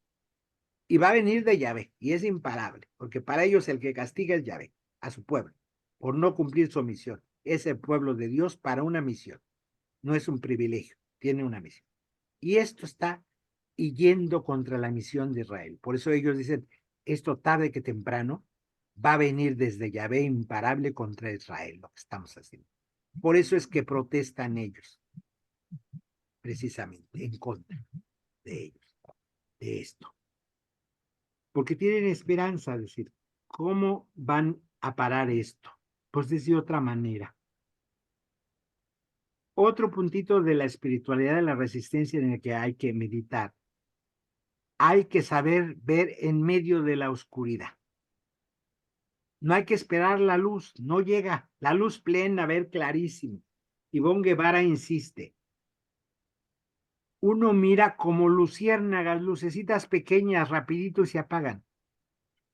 Y va a venir de Yahvé, y es imparable, porque para ellos el que castiga es Yahvé, a su pueblo, por no cumplir su misión. Es el pueblo de Dios para una misión, no es un privilegio, tiene una misión. Y esto está y yendo contra la misión de Israel. Por eso ellos dicen, esto tarde que temprano va a venir desde Yahvé imparable contra Israel, lo que estamos haciendo. Por eso es que protestan ellos, precisamente, en contra de ellos, de esto. Porque tienen esperanza, es decir, ¿cómo van a parar esto? Pues de otra manera. Otro puntito de la espiritualidad de la resistencia en el que hay que meditar. Hay que saber ver en medio de la oscuridad. No hay que esperar la luz, no llega. La luz plena, ver clarísimo. Ivonne Guevara insiste. Uno mira como luciérnagas, lucecitas pequeñas, rapidito y se apagan.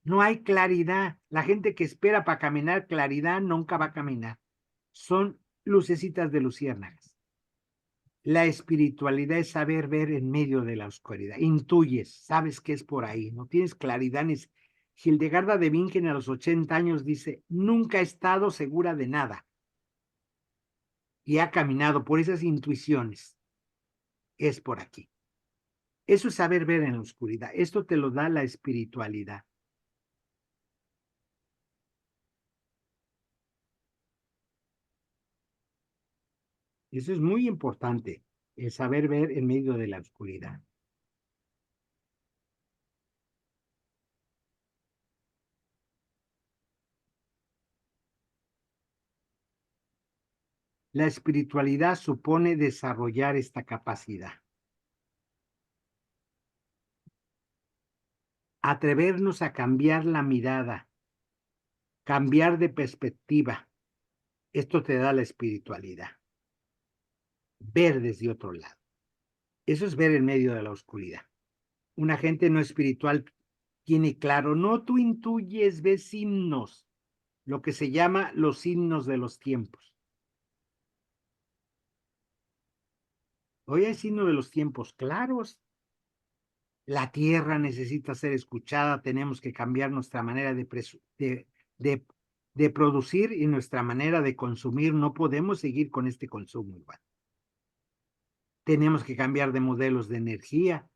No hay claridad. La gente que espera para caminar claridad nunca va a caminar. Son lucecitas de luciérnagas. La espiritualidad es saber ver en medio de la oscuridad. Intuyes, sabes que es por ahí. No tienes claridad. Hildegarda de Bingen a los 80 años dice, nunca he estado segura de nada. Y ha caminado por esas intuiciones. Es por aquí. Eso es saber ver en la oscuridad. Esto te lo da la espiritualidad. Eso es muy importante, el saber ver en medio de la oscuridad. La espiritualidad supone desarrollar esta capacidad. Atrevernos a cambiar la mirada, cambiar de perspectiva. Esto te da la espiritualidad. Ver desde otro lado. Eso es ver en medio de la oscuridad. Una gente no espiritual tiene claro, no, tú intuyes, ves signos, lo que se llama los signos de los tiempos. Hoy hay signos de los tiempos claros. La tierra necesita ser escuchada, tenemos que cambiar nuestra manera de producir y nuestra manera de consumir. No podemos seguir con este consumo igual. Tenemos que cambiar de modelos de energía.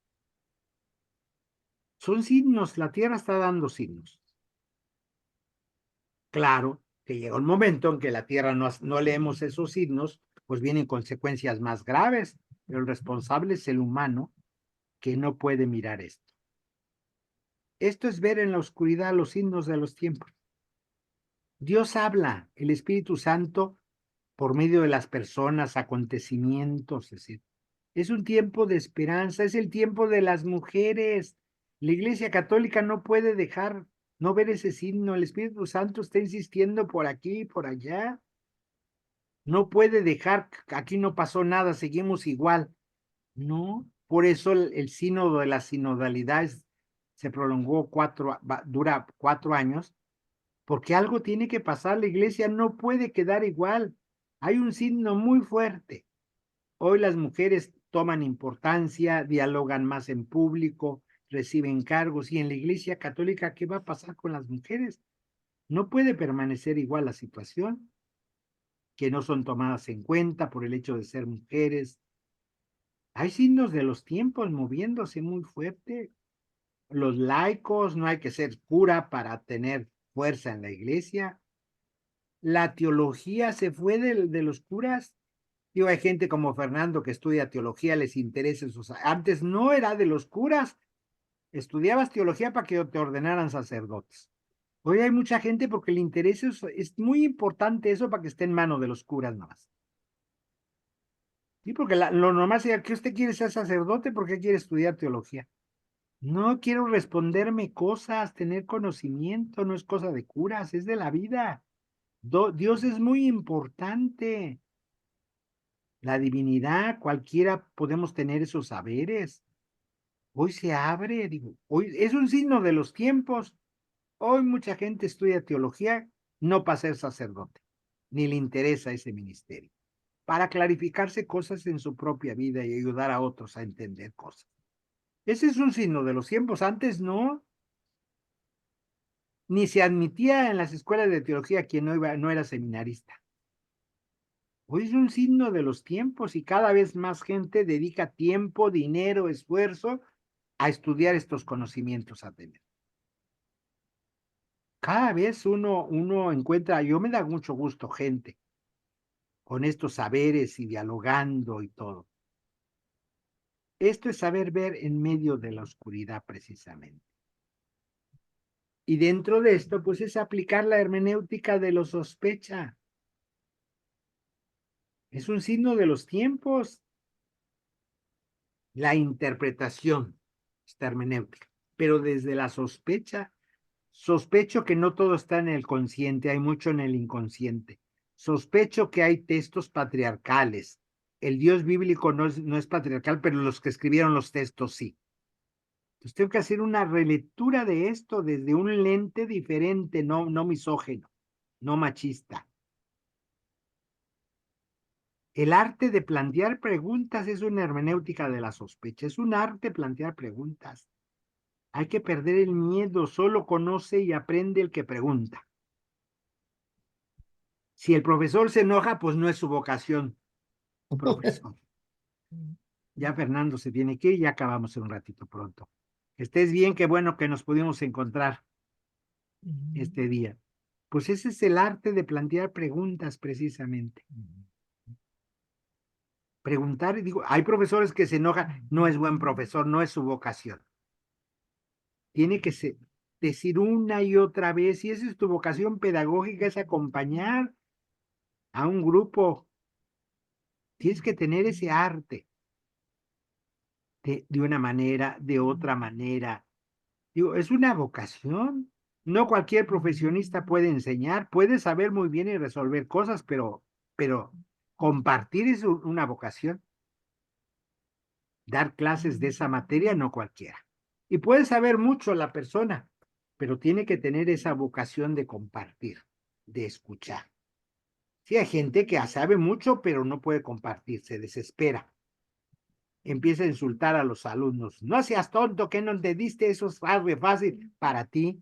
Son signos, la tierra está dando signos. Claro que llega un momento en que la tierra no leemos esos signos, pues vienen consecuencias más graves, pero el responsable es el humano que no puede mirar esto. Esto es ver en la oscuridad los signos de los tiempos. Dios habla, el Espíritu Santo, por medio de las personas, acontecimientos, es decir, es un tiempo de esperanza, es el tiempo de las mujeres. La Iglesia Católica no puede dejar no ver ese signo. El Espíritu Santo está insistiendo por aquí y por allá. No puede dejar, aquí no pasó nada, seguimos igual. No, por eso el sínodo de la sinodalidad se prolongó dura 4 años, porque algo tiene que pasar. La iglesia no puede quedar igual. Hay un signo muy fuerte. Hoy las mujeres toman importancia, dialogan más en público, reciben cargos, y en la Iglesia Católica, ¿qué va a pasar con las mujeres? No puede permanecer igual la situación, que no son tomadas en cuenta por el hecho de ser mujeres. Hay signos de los tiempos moviéndose muy fuerte. Los laicos, no hay que ser cura para tener fuerza en la iglesia. La teología se fue de los curas. Digo, hay gente como Fernando que estudia teología, les interesa eso. Antes no era de los curas. Estudiabas teología para que te ordenaran sacerdotes. Hoy hay mucha gente porque le interesa eso. Es muy importante eso para que esté en manos de los curas nomás. Sí, porque lo normal sería que usted quiere ser sacerdote porque quiere estudiar teología. No quiero responderme cosas, tener conocimiento, no es cosa de curas, es de la vida. Dios es muy importante. La divinidad, cualquiera podemos tener esos saberes. Hoy se abre, digo, hoy es un signo de los tiempos. Hoy mucha gente estudia teología no para ser sacerdote, ni le interesa ese ministerio, para clarificarse cosas en su propia vida y ayudar a otros a entender cosas. Ese es un signo de los tiempos. Antes no, ni se admitía en las escuelas de teología quien no era seminarista. Hoy es un signo de los tiempos y cada vez más gente dedica tiempo, dinero, esfuerzo a estudiar estos conocimientos a tener. Cada vez uno encuentra, yo me da mucho gusto gente con estos saberes y dialogando y todo. Esto es saber ver en medio de la oscuridad precisamente. Y dentro de esto, pues es aplicar la hermenéutica de lo sospecha. Es un signo de los tiempos. La interpretación, esta hermenéutica, pero desde la sospecha. Sospecho que no todo está en el consciente, hay mucho en el inconsciente. Sospecho que hay textos patriarcales. El Dios bíblico no es patriarcal, pero los que escribieron los textos sí. Entonces tengo que hacer una relectura de esto desde un lente diferente, no misógino, no machista. El arte de plantear preguntas es una hermenéutica de la sospecha, es un arte plantear preguntas. Hay que perder el miedo, solo conoce y aprende el que pregunta. Si el profesor se enoja, pues no es su vocación, profesor. Ya Fernando se tiene que ir, ya acabamos en un ratito pronto. Que estés bien, qué bueno que nos pudimos encontrar este día. Pues ese es el arte de plantear preguntas precisamente. Preguntar, digo, hay profesores que se enojan, no es buen profesor, no es su vocación. Tiene que decir una y otra vez, y esa es tu vocación pedagógica, es acompañar a un grupo. Tienes que tener ese arte. De una manera, de otra manera. Digo, es una vocación. No cualquier profesionista puede enseñar, puede saber muy bien y resolver cosas, pero compartir es una vocación. Dar clases de esa materia, no cualquiera. Y puede saber mucho la persona, pero tiene que tener esa vocación de compartir, de escuchar. Sí, hay gente que sabe mucho, pero no puede compartir, se desespera. Empieza a insultar a los alumnos. No seas tonto, que no te diste, eso es algo fácil para ti.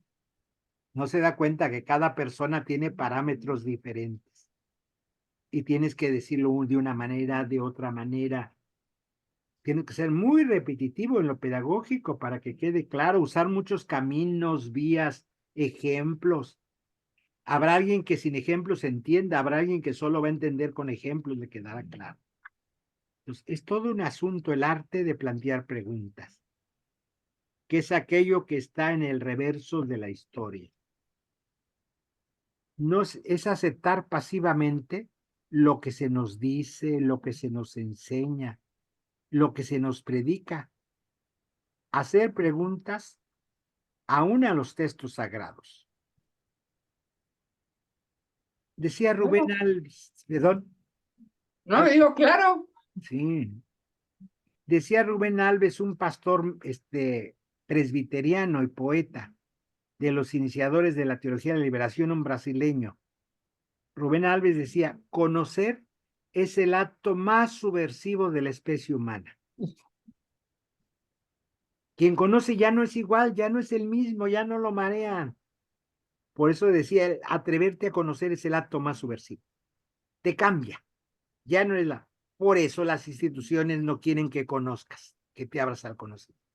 No se da cuenta que cada persona tiene parámetros diferentes y tienes que decirlo de una manera, de otra manera. Tiene que ser muy repetitivo en lo pedagógico para que quede claro, usar muchos caminos, vías, ejemplos. Habrá alguien que sin ejemplos entienda, habrá alguien que solo va a entender con ejemplos, le quedará claro. Entonces, es todo un asunto el arte de plantear preguntas, que es aquello que está en el reverso de la historia. No es aceptar pasivamente lo que se nos dice, lo que se nos enseña, lo que se nos predica. Hacer preguntas aún a los textos sagrados. Decía Rubén Alves, perdón. No, digo, claro. Sí. Decía Rubén Alves, un pastor presbiteriano y poeta de los iniciadores de la teología de la liberación, un brasileño. Rubén Alves decía, conocer es el acto más subversivo de la especie humana. Quien conoce ya no es igual, ya no es el mismo, ya no lo marean. Por eso decía, atreverte a conocer es el acto más subversivo. Te cambia, ya no es la... Por eso las instituciones no quieren que conozcas, que te abras al conocimiento.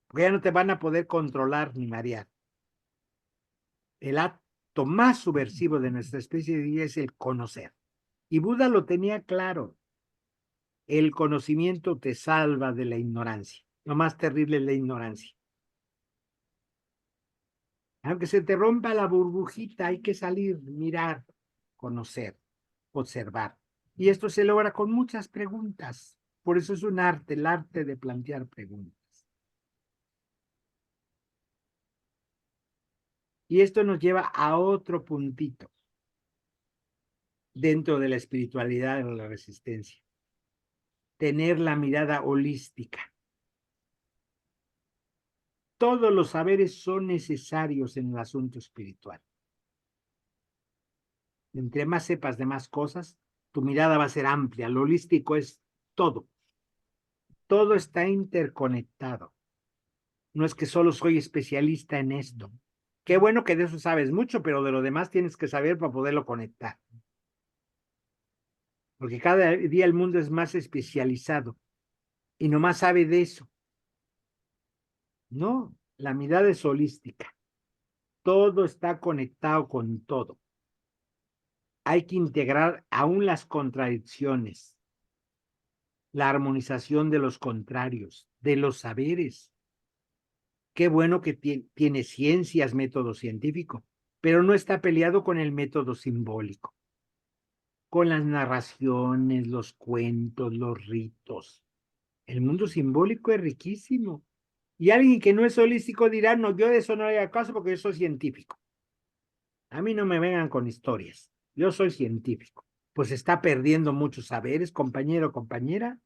Porque ya no te van a poder controlar ni marear. El acto más subversivo de nuestra especie es el conocer. Y Buda lo tenía claro. El conocimiento te salva de la ignorancia. Lo más terrible es la ignorancia. Aunque se te rompa la burbujita, hay que salir, mirar, conocer, observar. Y esto se logra con muchas preguntas. Por eso es un arte, el arte de plantear preguntas. Y esto nos lleva a otro puntito dentro de la espiritualidad de la resistencia. Tener la mirada holística. Todos los saberes son necesarios en el asunto espiritual. Entre más sepas de más cosas, tu mirada va a ser amplia. Lo holístico es todo. Todo está interconectado. No es que solo soy especialista en esto. Qué bueno que de eso sabes mucho, pero de lo demás tienes que saber para poderlo conectar. Porque cada día el mundo es más especializado y nomás sabe de eso. No, la mirada es holística. Todo está conectado con todo. Hay que integrar aún las contradicciones, la armonización de los contrarios, de los saberes. Qué bueno que tiene ciencias, método científico, pero no está peleado con el método simbólico, con las narraciones, los cuentos, los ritos. El mundo simbólico es riquísimo. Y alguien que no es holístico dirá, no, yo de eso no le hago caso porque yo soy científico. A mí no me vengan con historias. Yo soy científico. Pues está perdiendo muchos saberes, compañero, compañera.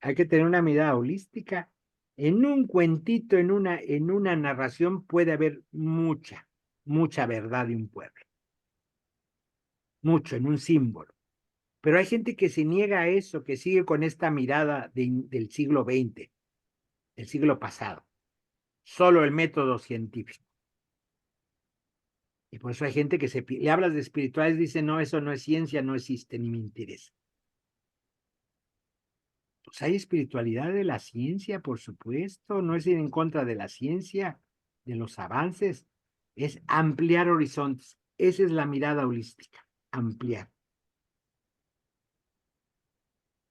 Hay que tener una mirada holística. En un cuentito, en una narración puede haber mucha verdad de un pueblo. Mucho, en un símbolo. Pero hay gente que se niega a eso, que sigue con esta mirada del siglo XX, el siglo pasado. Solo el método científico. Y por eso hay gente que le hablas de espirituales y dice, no, eso no es ciencia, no existe, ni me interesa. Pues hay espiritualidad de la ciencia, por supuesto, no es ir en contra de la ciencia, de los avances, es ampliar horizontes. Esa es la mirada holística, ampliar.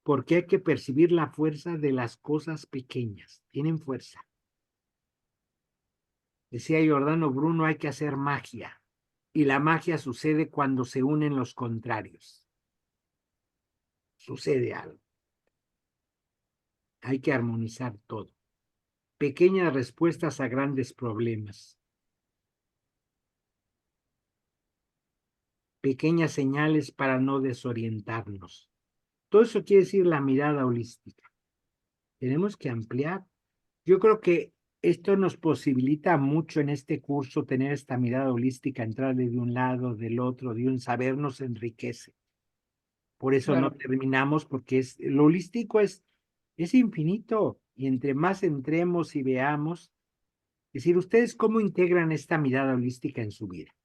Porque hay que percibir la fuerza de las cosas pequeñas, tienen fuerza. Decía Giordano Bruno, hay que hacer magia. Y la magia sucede cuando se unen los contrarios. Sucede algo. Hay que armonizar todo. Pequeñas respuestas a grandes problemas. Pequeñas señales para no desorientarnos. Todo eso quiere decir la mirada holística. Tenemos que ampliar. Yo creo que esto nos posibilita mucho en este curso tener esta mirada holística, entrarle de un lado, del otro, de un saber nos enriquece. Por eso no terminamos, porque lo holístico es infinito. Y entre más entremos y veamos, es decir, ¿ustedes cómo integran esta mirada holística en su vida?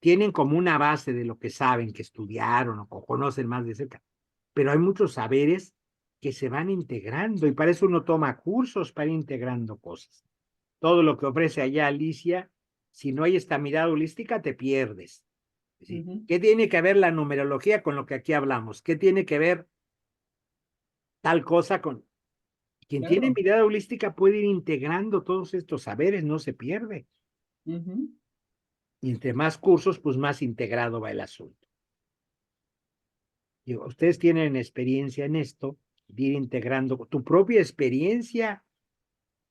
Tienen como una base de lo que saben, que estudiaron o conocen más de cerca, pero hay muchos saberes que se van integrando y para eso uno toma cursos para ir integrando cosas. Todo lo que ofrece allá Alicia, si no hay esta mirada holística, te pierdes. ¿Sí? ¿Qué tiene que ver la numerología con lo que aquí hablamos? ¿Qué tiene que ver tal cosa con... Quien tiene mirada holística puede ir integrando todos estos saberes, no se pierde. Y entre más cursos, pues más integrado va el asunto. Digo, ustedes tienen experiencia en esto, de ir integrando tu propia experiencia,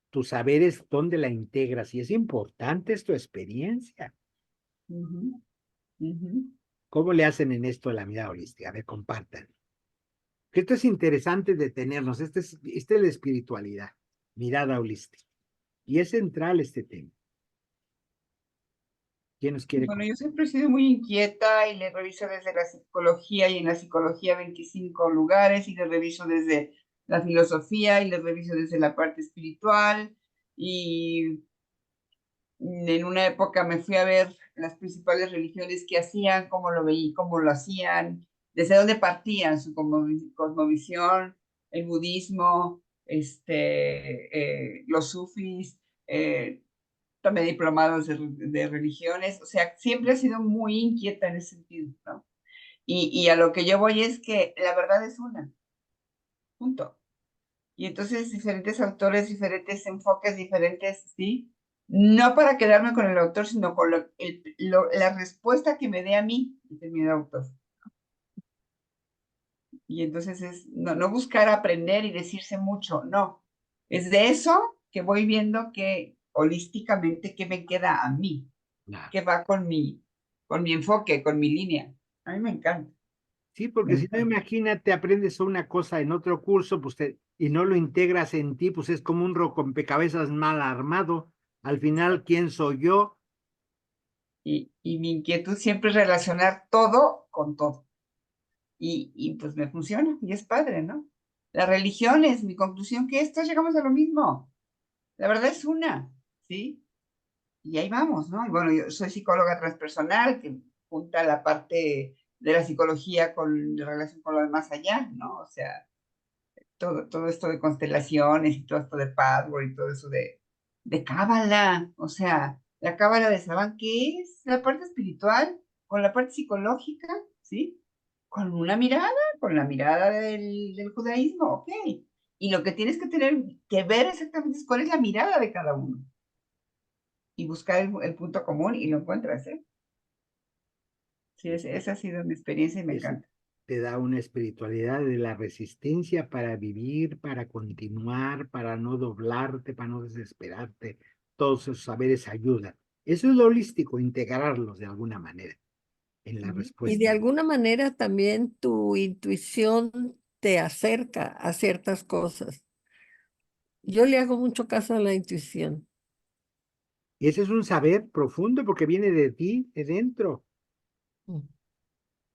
tus saberes, ¿dónde la integras? Y es importante es tu experiencia. ¿Cómo le hacen en esto de la mirada holística? A ver, compartan. Que esto es interesante detenernos. Esta es la espiritualidad, mirada holística. Y es central este tema. ¿Quién nos quiere Bueno, yo siempre he sido muy inquieta y le reviso desde la psicología y en la psicología 25 lugares y le reviso desde la filosofía y le reviso desde la parte espiritual y en una época me fui a ver las principales religiones que hacían, cómo lo veí, cómo lo hacían, desde dónde partían su cosmovisión, el budismo, los sufis, tomé diplomados de religiones, o sea, siempre he sido muy inquieta en ese sentido, ¿no? Y a lo que yo voy es que la verdad es una, punto. Y entonces diferentes autores, diferentes enfoques, diferentes, ¿sí? No para quedarme con el autor, sino con la respuesta que me dé a mí, determinado autor. Y entonces es no buscar aprender y decirse mucho, no. Es de eso que voy viendo que holísticamente qué me queda a mí, que va con mi enfoque, con mi línea. A mí me encanta. Sí, porque si no, imagínate, aprendes una cosa en otro curso, pues y no lo integras en ti, pues es como un rompecabezas mal armado. Al final, ¿quién soy yo? Y mi inquietud siempre es relacionar todo con todo. Y pues me funciona y es padre, ¿no? La religión es mi conclusión, que esto llegamos a lo mismo. La verdad es una, ¿sí? Y ahí vamos, ¿no? Y bueno, yo soy psicóloga transpersonal, que junta la parte de la psicología con relación con lo de más allá, ¿no? O sea, todo esto de constelaciones y todo esto de Padward y todo eso de Cábala. O sea, la Cábala de Saban, ¿qué es? La parte espiritual con la parte psicológica, ¿sí? Con una mirada, con la mirada del judaísmo, ok. Y lo que tienes que tener que ver exactamente es cuál es la mirada de cada uno. Y buscar el punto común y lo encuentras, ¿eh? Sí, esa ha sido mi experiencia y me Eso encanta. te da una espiritualidad de la resistencia para vivir, para continuar, para no doblarte, para no desesperarte. Todos esos saberes ayudan. Eso es lo holístico, integrarlos de alguna manera en la Y de respuesta. alguna manera también tu intuición te acerca a ciertas cosas. Yo le hago mucho caso a la intuición. Y ese es un saber profundo porque viene de ti, de dentro. Mm.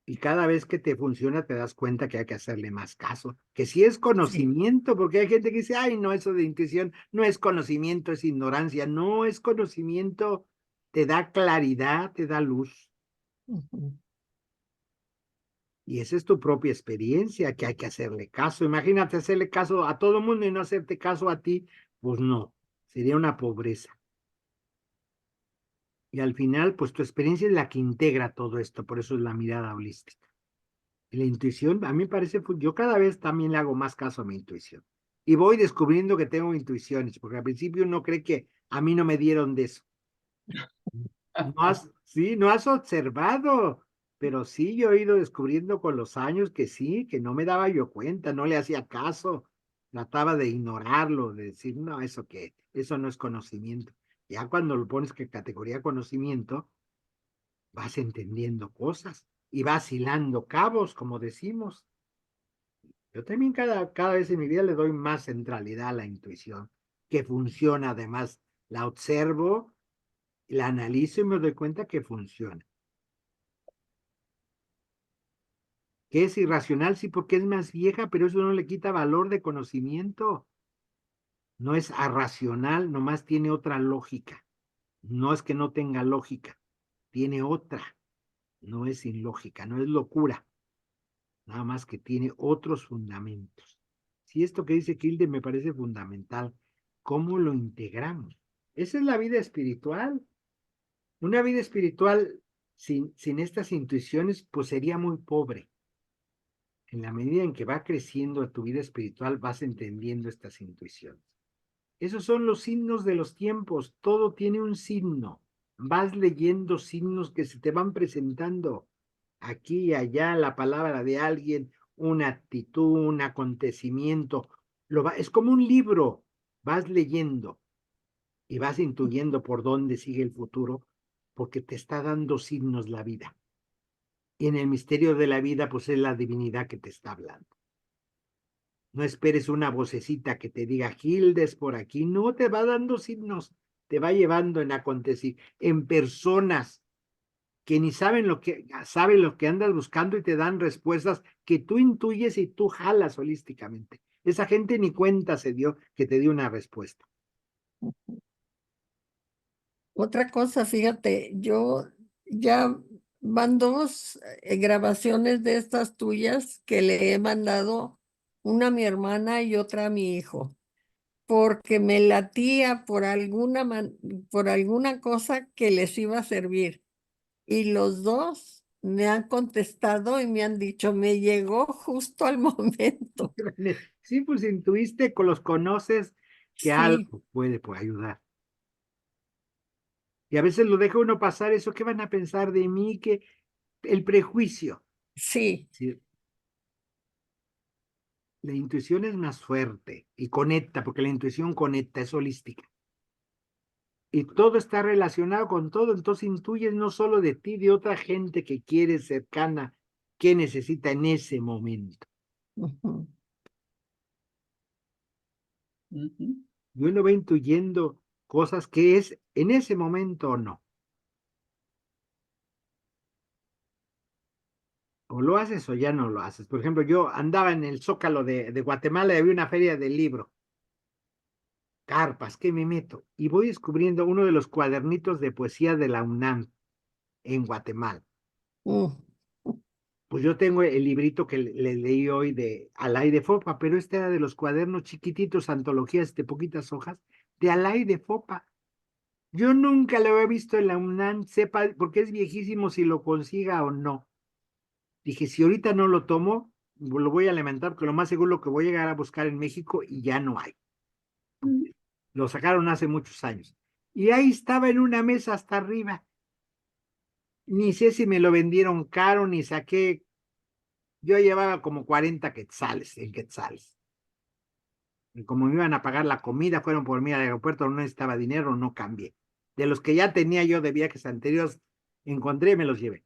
Y cada vez que te funciona te das cuenta que hay que hacerle más caso. Que sí es Sí. conocimiento, porque hay gente que dice, ay, no, eso de intuición no es conocimiento, es ignorancia. No, es conocimiento, te da claridad, te da luz. Ujú. Y esa es tu propia experiencia, que hay que hacerle caso. Imagínate hacerle caso a todo el mundo y no hacerte caso a ti, pues no, sería una pobreza. Y al final, pues tu experiencia es la que integra todo esto, por eso es la mirada holística. Y la intuición, a mí me parece, yo cada vez también le hago más caso a mi intuición. Y voy descubriendo que tengo intuiciones, porque al principio uno cree que a mí no me dieron de eso. No has, sí, no has observado, pero sí, yo he ido descubriendo con los años que sí, que no me daba yo cuenta, no le hacía caso, trataba de ignorarlo, de decir, no, eso qué, eso no es conocimiento. Ya cuando lo pones que categoría conocimiento, vas entendiendo cosas y vas hilando cabos, como decimos. Yo también cada vez en mi vida le doy más centralidad a la intuición, que funciona además, la observo, la analizo y me doy cuenta que funciona. Que es irracional, sí, porque es más vieja, pero eso no le quita valor de conocimiento. No es arracional, nomás tiene otra lógica. No es que no tenga lógica, tiene otra. No es ilógica, no es locura, nada más que tiene otros fundamentos. Si esto que dice Kilde me parece fundamental, ¿cómo lo integramos? Esa es la vida espiritual. Una vida espiritual sin estas intuiciones, pues sería muy pobre. En la medida en que va creciendo tu vida espiritual, vas entendiendo estas intuiciones. Esos son los signos de los tiempos. Todo tiene un signo. Vas leyendo signos que se te van presentando aquí y allá, la palabra de alguien, una actitud, un acontecimiento. Es como un libro. Vas leyendo y vas intuyendo por dónde sigue el futuro, porque te está dando signos la vida. Y en el misterio de la vida, pues es la divinidad que te está hablando. No esperes una vocecita que te diga, Gildes por aquí. No, te va dando signos, te va llevando en acontecer, en personas que ni saben lo que andas buscando y te dan respuestas que tú intuyes y tú jalas holísticamente. Esa gente ni cuenta se dio que te dio una respuesta. Otra cosa, fíjate, yo ya van dos grabaciones de estas tuyas que le he mandado, una a mi hermana y otra a mi hijo, porque me latía por alguna cosa que les iba a servir. Y los dos me han contestado y me han dicho, me llegó justo al momento. Sí, pues intuiste, los conoces que Sí, algo puede ayudar. Y a veces lo deja uno pasar eso, ¿qué van a pensar de mí? Que el prejuicio. sí, Sí, la intuición es más fuerte y conecta, porque la intuición conecta, es holística. Y todo está relacionado con todo, entonces intuyes no solo de ti, de otra gente que quieres cercana, que necesita en ese momento. ujú, Ujú. Y uno va intuyendo cosas que es en ese momento o no. O lo haces o ya no lo haces. Por ejemplo, yo andaba en el Zócalo de Guatemala y había una feria del libro. Carpas, ¿qué me meto? Y voy descubriendo uno de los cuadernitos de poesía de la UNAM en Guatemala. mm, Pues yo tengo el librito que le leí hoy de Alay de Fopa, pero este era de los cuadernos chiquititos, antologías de poquitas hojas, de Alay de Fopa. Yo nunca lo había visto en la UNAM, sepa, porque es viejísimo si lo consiga o no. Dije, si ahorita no lo tomo, lo voy a lamentar, porque lo más seguro que voy a llegar a buscar en México y ya no hay. Lo sacaron hace muchos años. Y ahí estaba en una mesa hasta arriba. Ni sé si me lo vendieron caro, ni saqué. Yo llevaba como 40 quetzales en quetzales. Y como me iban a pagar la comida, fueron por mí al aeropuerto, no necesitaba dinero, no cambié. De los que ya tenía yo de viajes anteriores, encontré y me los llevé.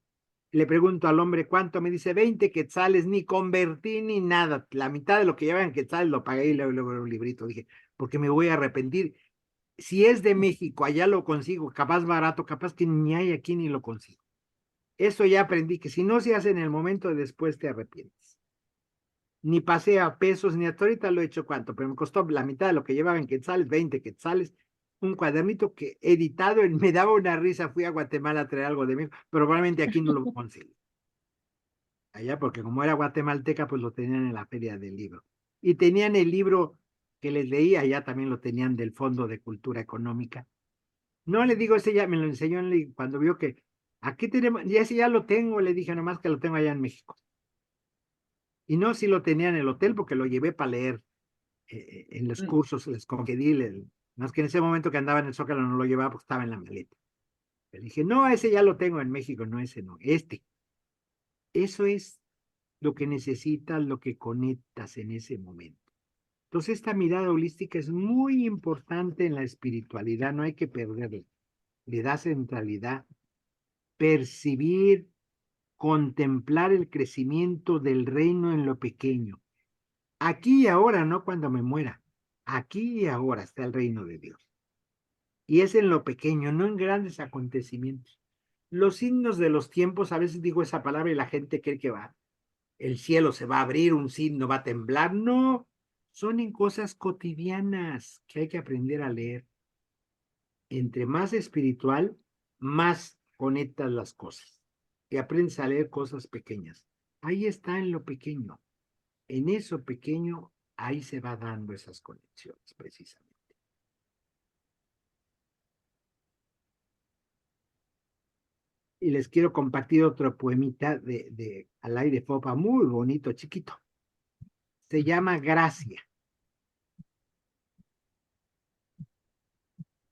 Le pregunto al hombre cuánto, me dice 20 quetzales, ni convertí ni nada. La mitad de lo que llevan en quetzales lo pagué y luego un librito. Dije, porque me voy a arrepentir. Si es de México, allá lo consigo, capaz barato, capaz que ni hay aquí ni lo consigo. Eso ya aprendí, que si no se hace en el momento, después te arrepientes. Ni pasé a pesos, ni hasta ahorita lo he hecho cuánto, pero me costó la mitad de lo que llevaba en quetzales, 20 quetzales, un cuadernito que editado, me daba una risa, fui a Guatemala a traer algo de México, pero probablemente aquí no lo conseguí. Allá, porque como era guatemalteca, pues lo tenían en la feria del libro. Y tenían el libro que les leí, allá también lo tenían del Fondo de Cultura Económica. No le digo, ese ya me lo enseñó cuando vio que aquí tenemos, y ese ya lo tengo, le dije nomás que lo tengo allá en México. Y no, sí lo tenía en el hotel porque lo llevé para leer en los cursos, les concedí, más que en ese momento que andaba en el Zócalo no lo llevaba porque estaba en la maleta. Le dije, no, ese ya lo tengo en México, no ese no, este. Eso es lo que necesitas, lo que conectas en ese momento. Entonces, esta mirada holística es muy importante en la espiritualidad, no hay que perderla. Le da centralidad, percibir, contemplar el crecimiento del reino en lo pequeño. Aquí y ahora, no cuando me muera. Aquí y ahora está el reino de Dios. Y es en lo pequeño, no en grandes acontecimientos. Los signos de los tiempos, a veces digo esa palabra y la gente cree que el cielo se va a abrir, un signo va a temblar. No, son en cosas cotidianas que hay que aprender a leer. Entre más espiritual, más conectas las cosas. Y aprendes a leer cosas pequeñas. Ahí está en lo pequeño. En eso pequeño, ahí se va dando esas conexiones, precisamente. Y les quiero compartir otro poemita de Alay de Fopa, muy bonito, chiquito. Se llama Gracia.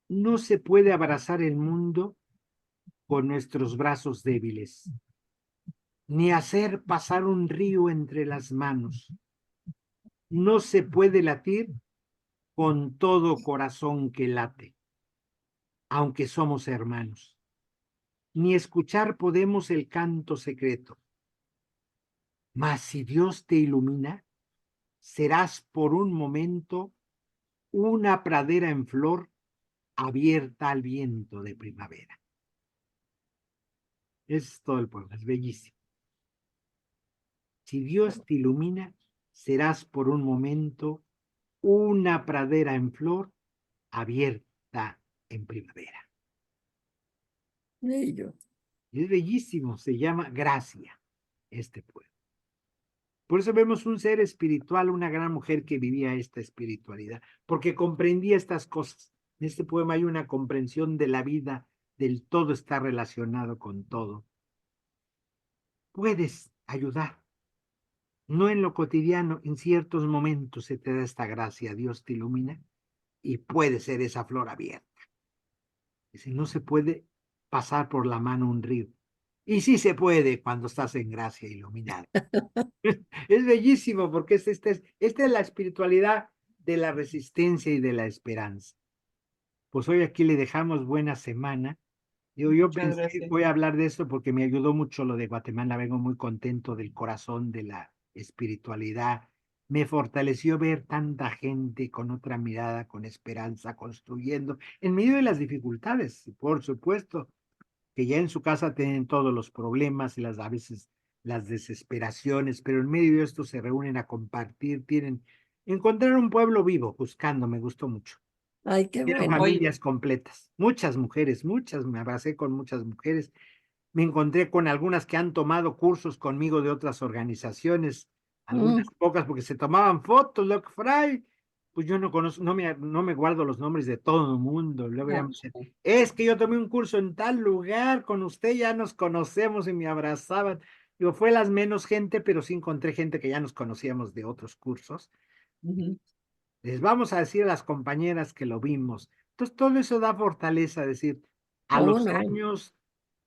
No se puede abrazar el mundo con nuestros brazos débiles, ni hacer pasar un río entre las manos. No se puede latir con todo corazón que late, aunque somos hermanos. Ni escuchar podemos el canto secreto. Mas si Dios te ilumina, serás por un momento una pradera en flor abierta al viento de primavera. Es todo el poema, es bellísimo. Si Dios te ilumina, serás por un momento una pradera en flor abierta en primavera. Bello. Y es bellísimo, se llama Gracia, este poema. Por eso vemos un ser espiritual, una gran mujer que vivía esta espiritualidad, porque comprendía estas cosas. En este poema hay una comprensión de la vida, del todo está relacionado con todo. Puedes ayudar, no en lo cotidiano, en ciertos momentos se te da esta gracia, Dios te ilumina y puede ser esa flor abierta. Dice, no se puede pasar por la mano un río. Y sí se puede cuando estás en gracia iluminada. Es bellísimo porque esta es la espiritualidad de la resistencia y de la esperanza. Pues hoy aquí le dejamos buena semana. Yo Muchas pensé, gracias. voy a hablar de esto porque me ayudó mucho lo de Guatemala. Vengo muy contento del corazón, de la espiritualidad. Me fortaleció ver tanta gente con otra mirada, con esperanza, construyendo en medio de las dificultades, por supuesto, que ya en su casa tienen todos los problemas y a veces las desesperaciones, pero en medio de esto se reúnen a compartir, encontrar un pueblo vivo, buscando, me gustó mucho. Ay, qué Quiero bueno. familias completas, muchas mujeres, me abracé con muchas mujeres Me encontré con algunas que han tomado cursos conmigo de otras organizaciones, algunas pocas porque se tomaban fotos, lo que fray. Pues yo no conozco, no me guardo los nombres de todo el mundo. Luego ya me dicen, es que yo tomé un curso en tal lugar, con usted ya nos conocemos y me abrazaban. Digo, fue las menos gente, pero sí encontré gente que ya nos conocíamos de otros cursos. Ujú. Les vamos a decir a las compañeras que lo vimos. Entonces, todo eso da fortaleza, decir, a ¿Cómo los no? años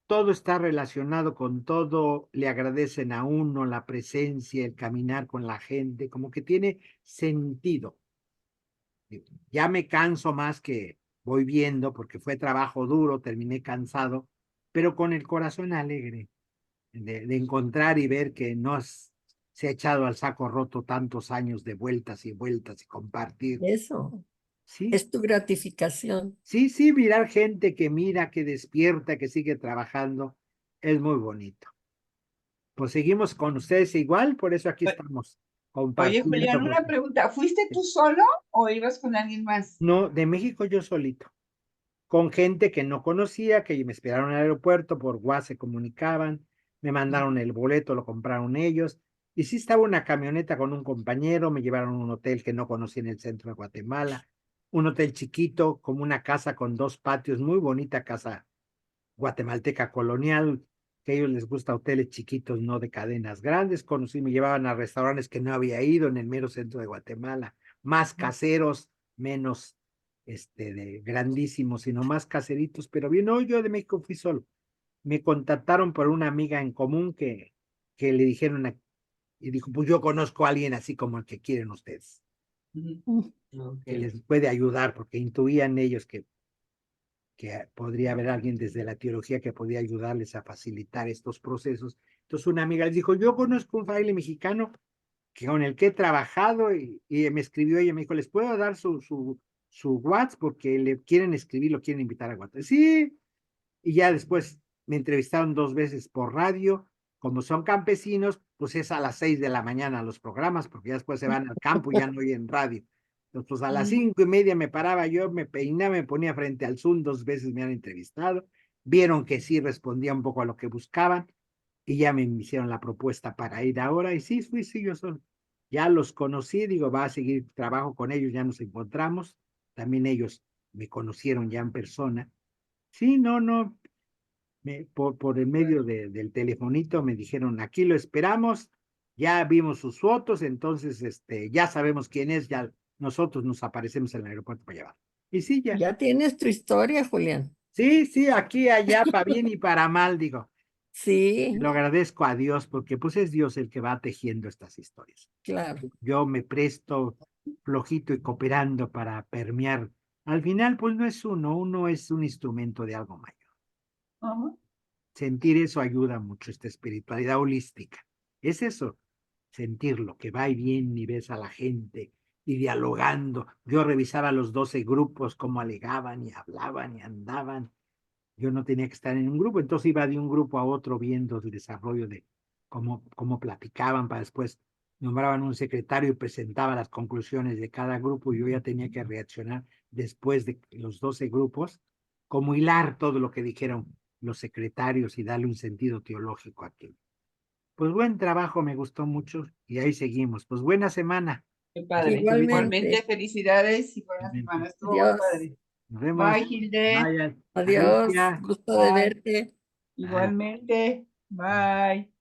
todo está relacionado con todo, le agradecen a uno la presencia, el caminar con la gente, como que tiene sentido. Ya me canso más que voy viendo, porque fue trabajo duro, terminé cansado, pero con el corazón alegre de encontrar y ver que se ha echado al saco roto tantos años de vueltas y vueltas y compartir. Eso Sí, es tu gratificación. sí, sí, mirar gente que mira, que despierta, que sigue trabajando, es muy bonito. Pues seguimos con ustedes igual, por eso aquí estamos Oye, compartiendo. Julián, una pregunta. ¿Fuiste tú solo o ibas con alguien más? No, de México yo solito, con gente que no conocía, que me esperaron en el aeropuerto, por WhatsApp se comunicaban, me mandaron el boleto, lo compraron ellos, y sí estaba una camioneta con un compañero, me llevaron a un hotel que no conocí en el centro de Guatemala, un hotel chiquito, como una casa con 2 patios, muy bonita casa guatemalteca colonial, que a ellos les gusta hoteles chiquitos, no de cadenas grandes. Conocí, me llevaban a restaurantes que no había ido en el mero centro de Guatemala, más caseros, menos de grandísimos, sino más caseritos, pero bien, no, yo de México fui solo. Me contactaron por una amiga en común que le dijeron, y dijo, pues yo conozco a alguien así como el que quieren ustedes, Ujú. que les puede ayudar, porque intuían ellos que podría haber alguien desde la teología que podía ayudarles a facilitar estos procesos. Entonces una amiga les dijo, yo conozco un fraile mexicano con el que he trabajado y me escribió ella, me dijo, ¿les puedo dar su WhatsApp? Porque le quieren escribir, lo quieren invitar a WhatsApp. Sí, y ya después me entrevistaron 2 veces por radio. Como son campesinos, pues es a las 6 de la mañana los programas, porque ya después se van al campo y ya no oyen radio. Entonces, pues a las 5:30 me paraba yo, me peinaba, me ponía frente al Zoom, 2 veces me han entrevistado, vieron que sí respondía un poco a lo que buscaban y ya me hicieron la propuesta para ir ahora y sí, sí, yo solo. Ya los conocí, digo, va a seguir trabajo con ellos, ya nos encontramos, también ellos me conocieron ya en persona. Sí, no, por el medio del telefonito me dijeron, aquí lo esperamos, ya vimos sus fotos, entonces ya sabemos quién es, ya nosotros nos aparecemos en el aeropuerto para llevar. Y sí, ya. Ya tienes tu historia, Julián. Sí, sí, aquí, allá, para bien y para mal, digo. Sí, Lo agradezco a Dios porque pues es Dios el que va tejiendo estas historias. claro. Yo me presto flojito y cooperando para permear. Al final, pues no es uno es un instrumento de algo mayor. Ajá. Sentir eso ayuda mucho, esta espiritualidad holística. Es eso, sentirlo, que va y viene y ves a la gente y dialogando. Yo revisaba los 12 grupos, cómo alegaban y hablaban y andaban. Yo no tenía que estar en un grupo, entonces iba de un grupo a otro viendo el desarrollo de cómo platicaban para después nombraban un secretario y presentaba las conclusiones de cada grupo y yo ya tenía que reaccionar después de los 12 grupos, como hilar todo lo que dijeron los secretarios y darle un sentido teológico a aquello. Pues buen trabajo, me gustó mucho y ahí seguimos. Pues buena semana. Qué padre. Igualmente, Igualmente. felicidades y buena semana. Estuvo muy Adiós. padre. Nos vemos. Bye, Hilde. Vaya. Adiós. Alicia. Gusto de Bye. verte. Bye. Igualmente. Bye.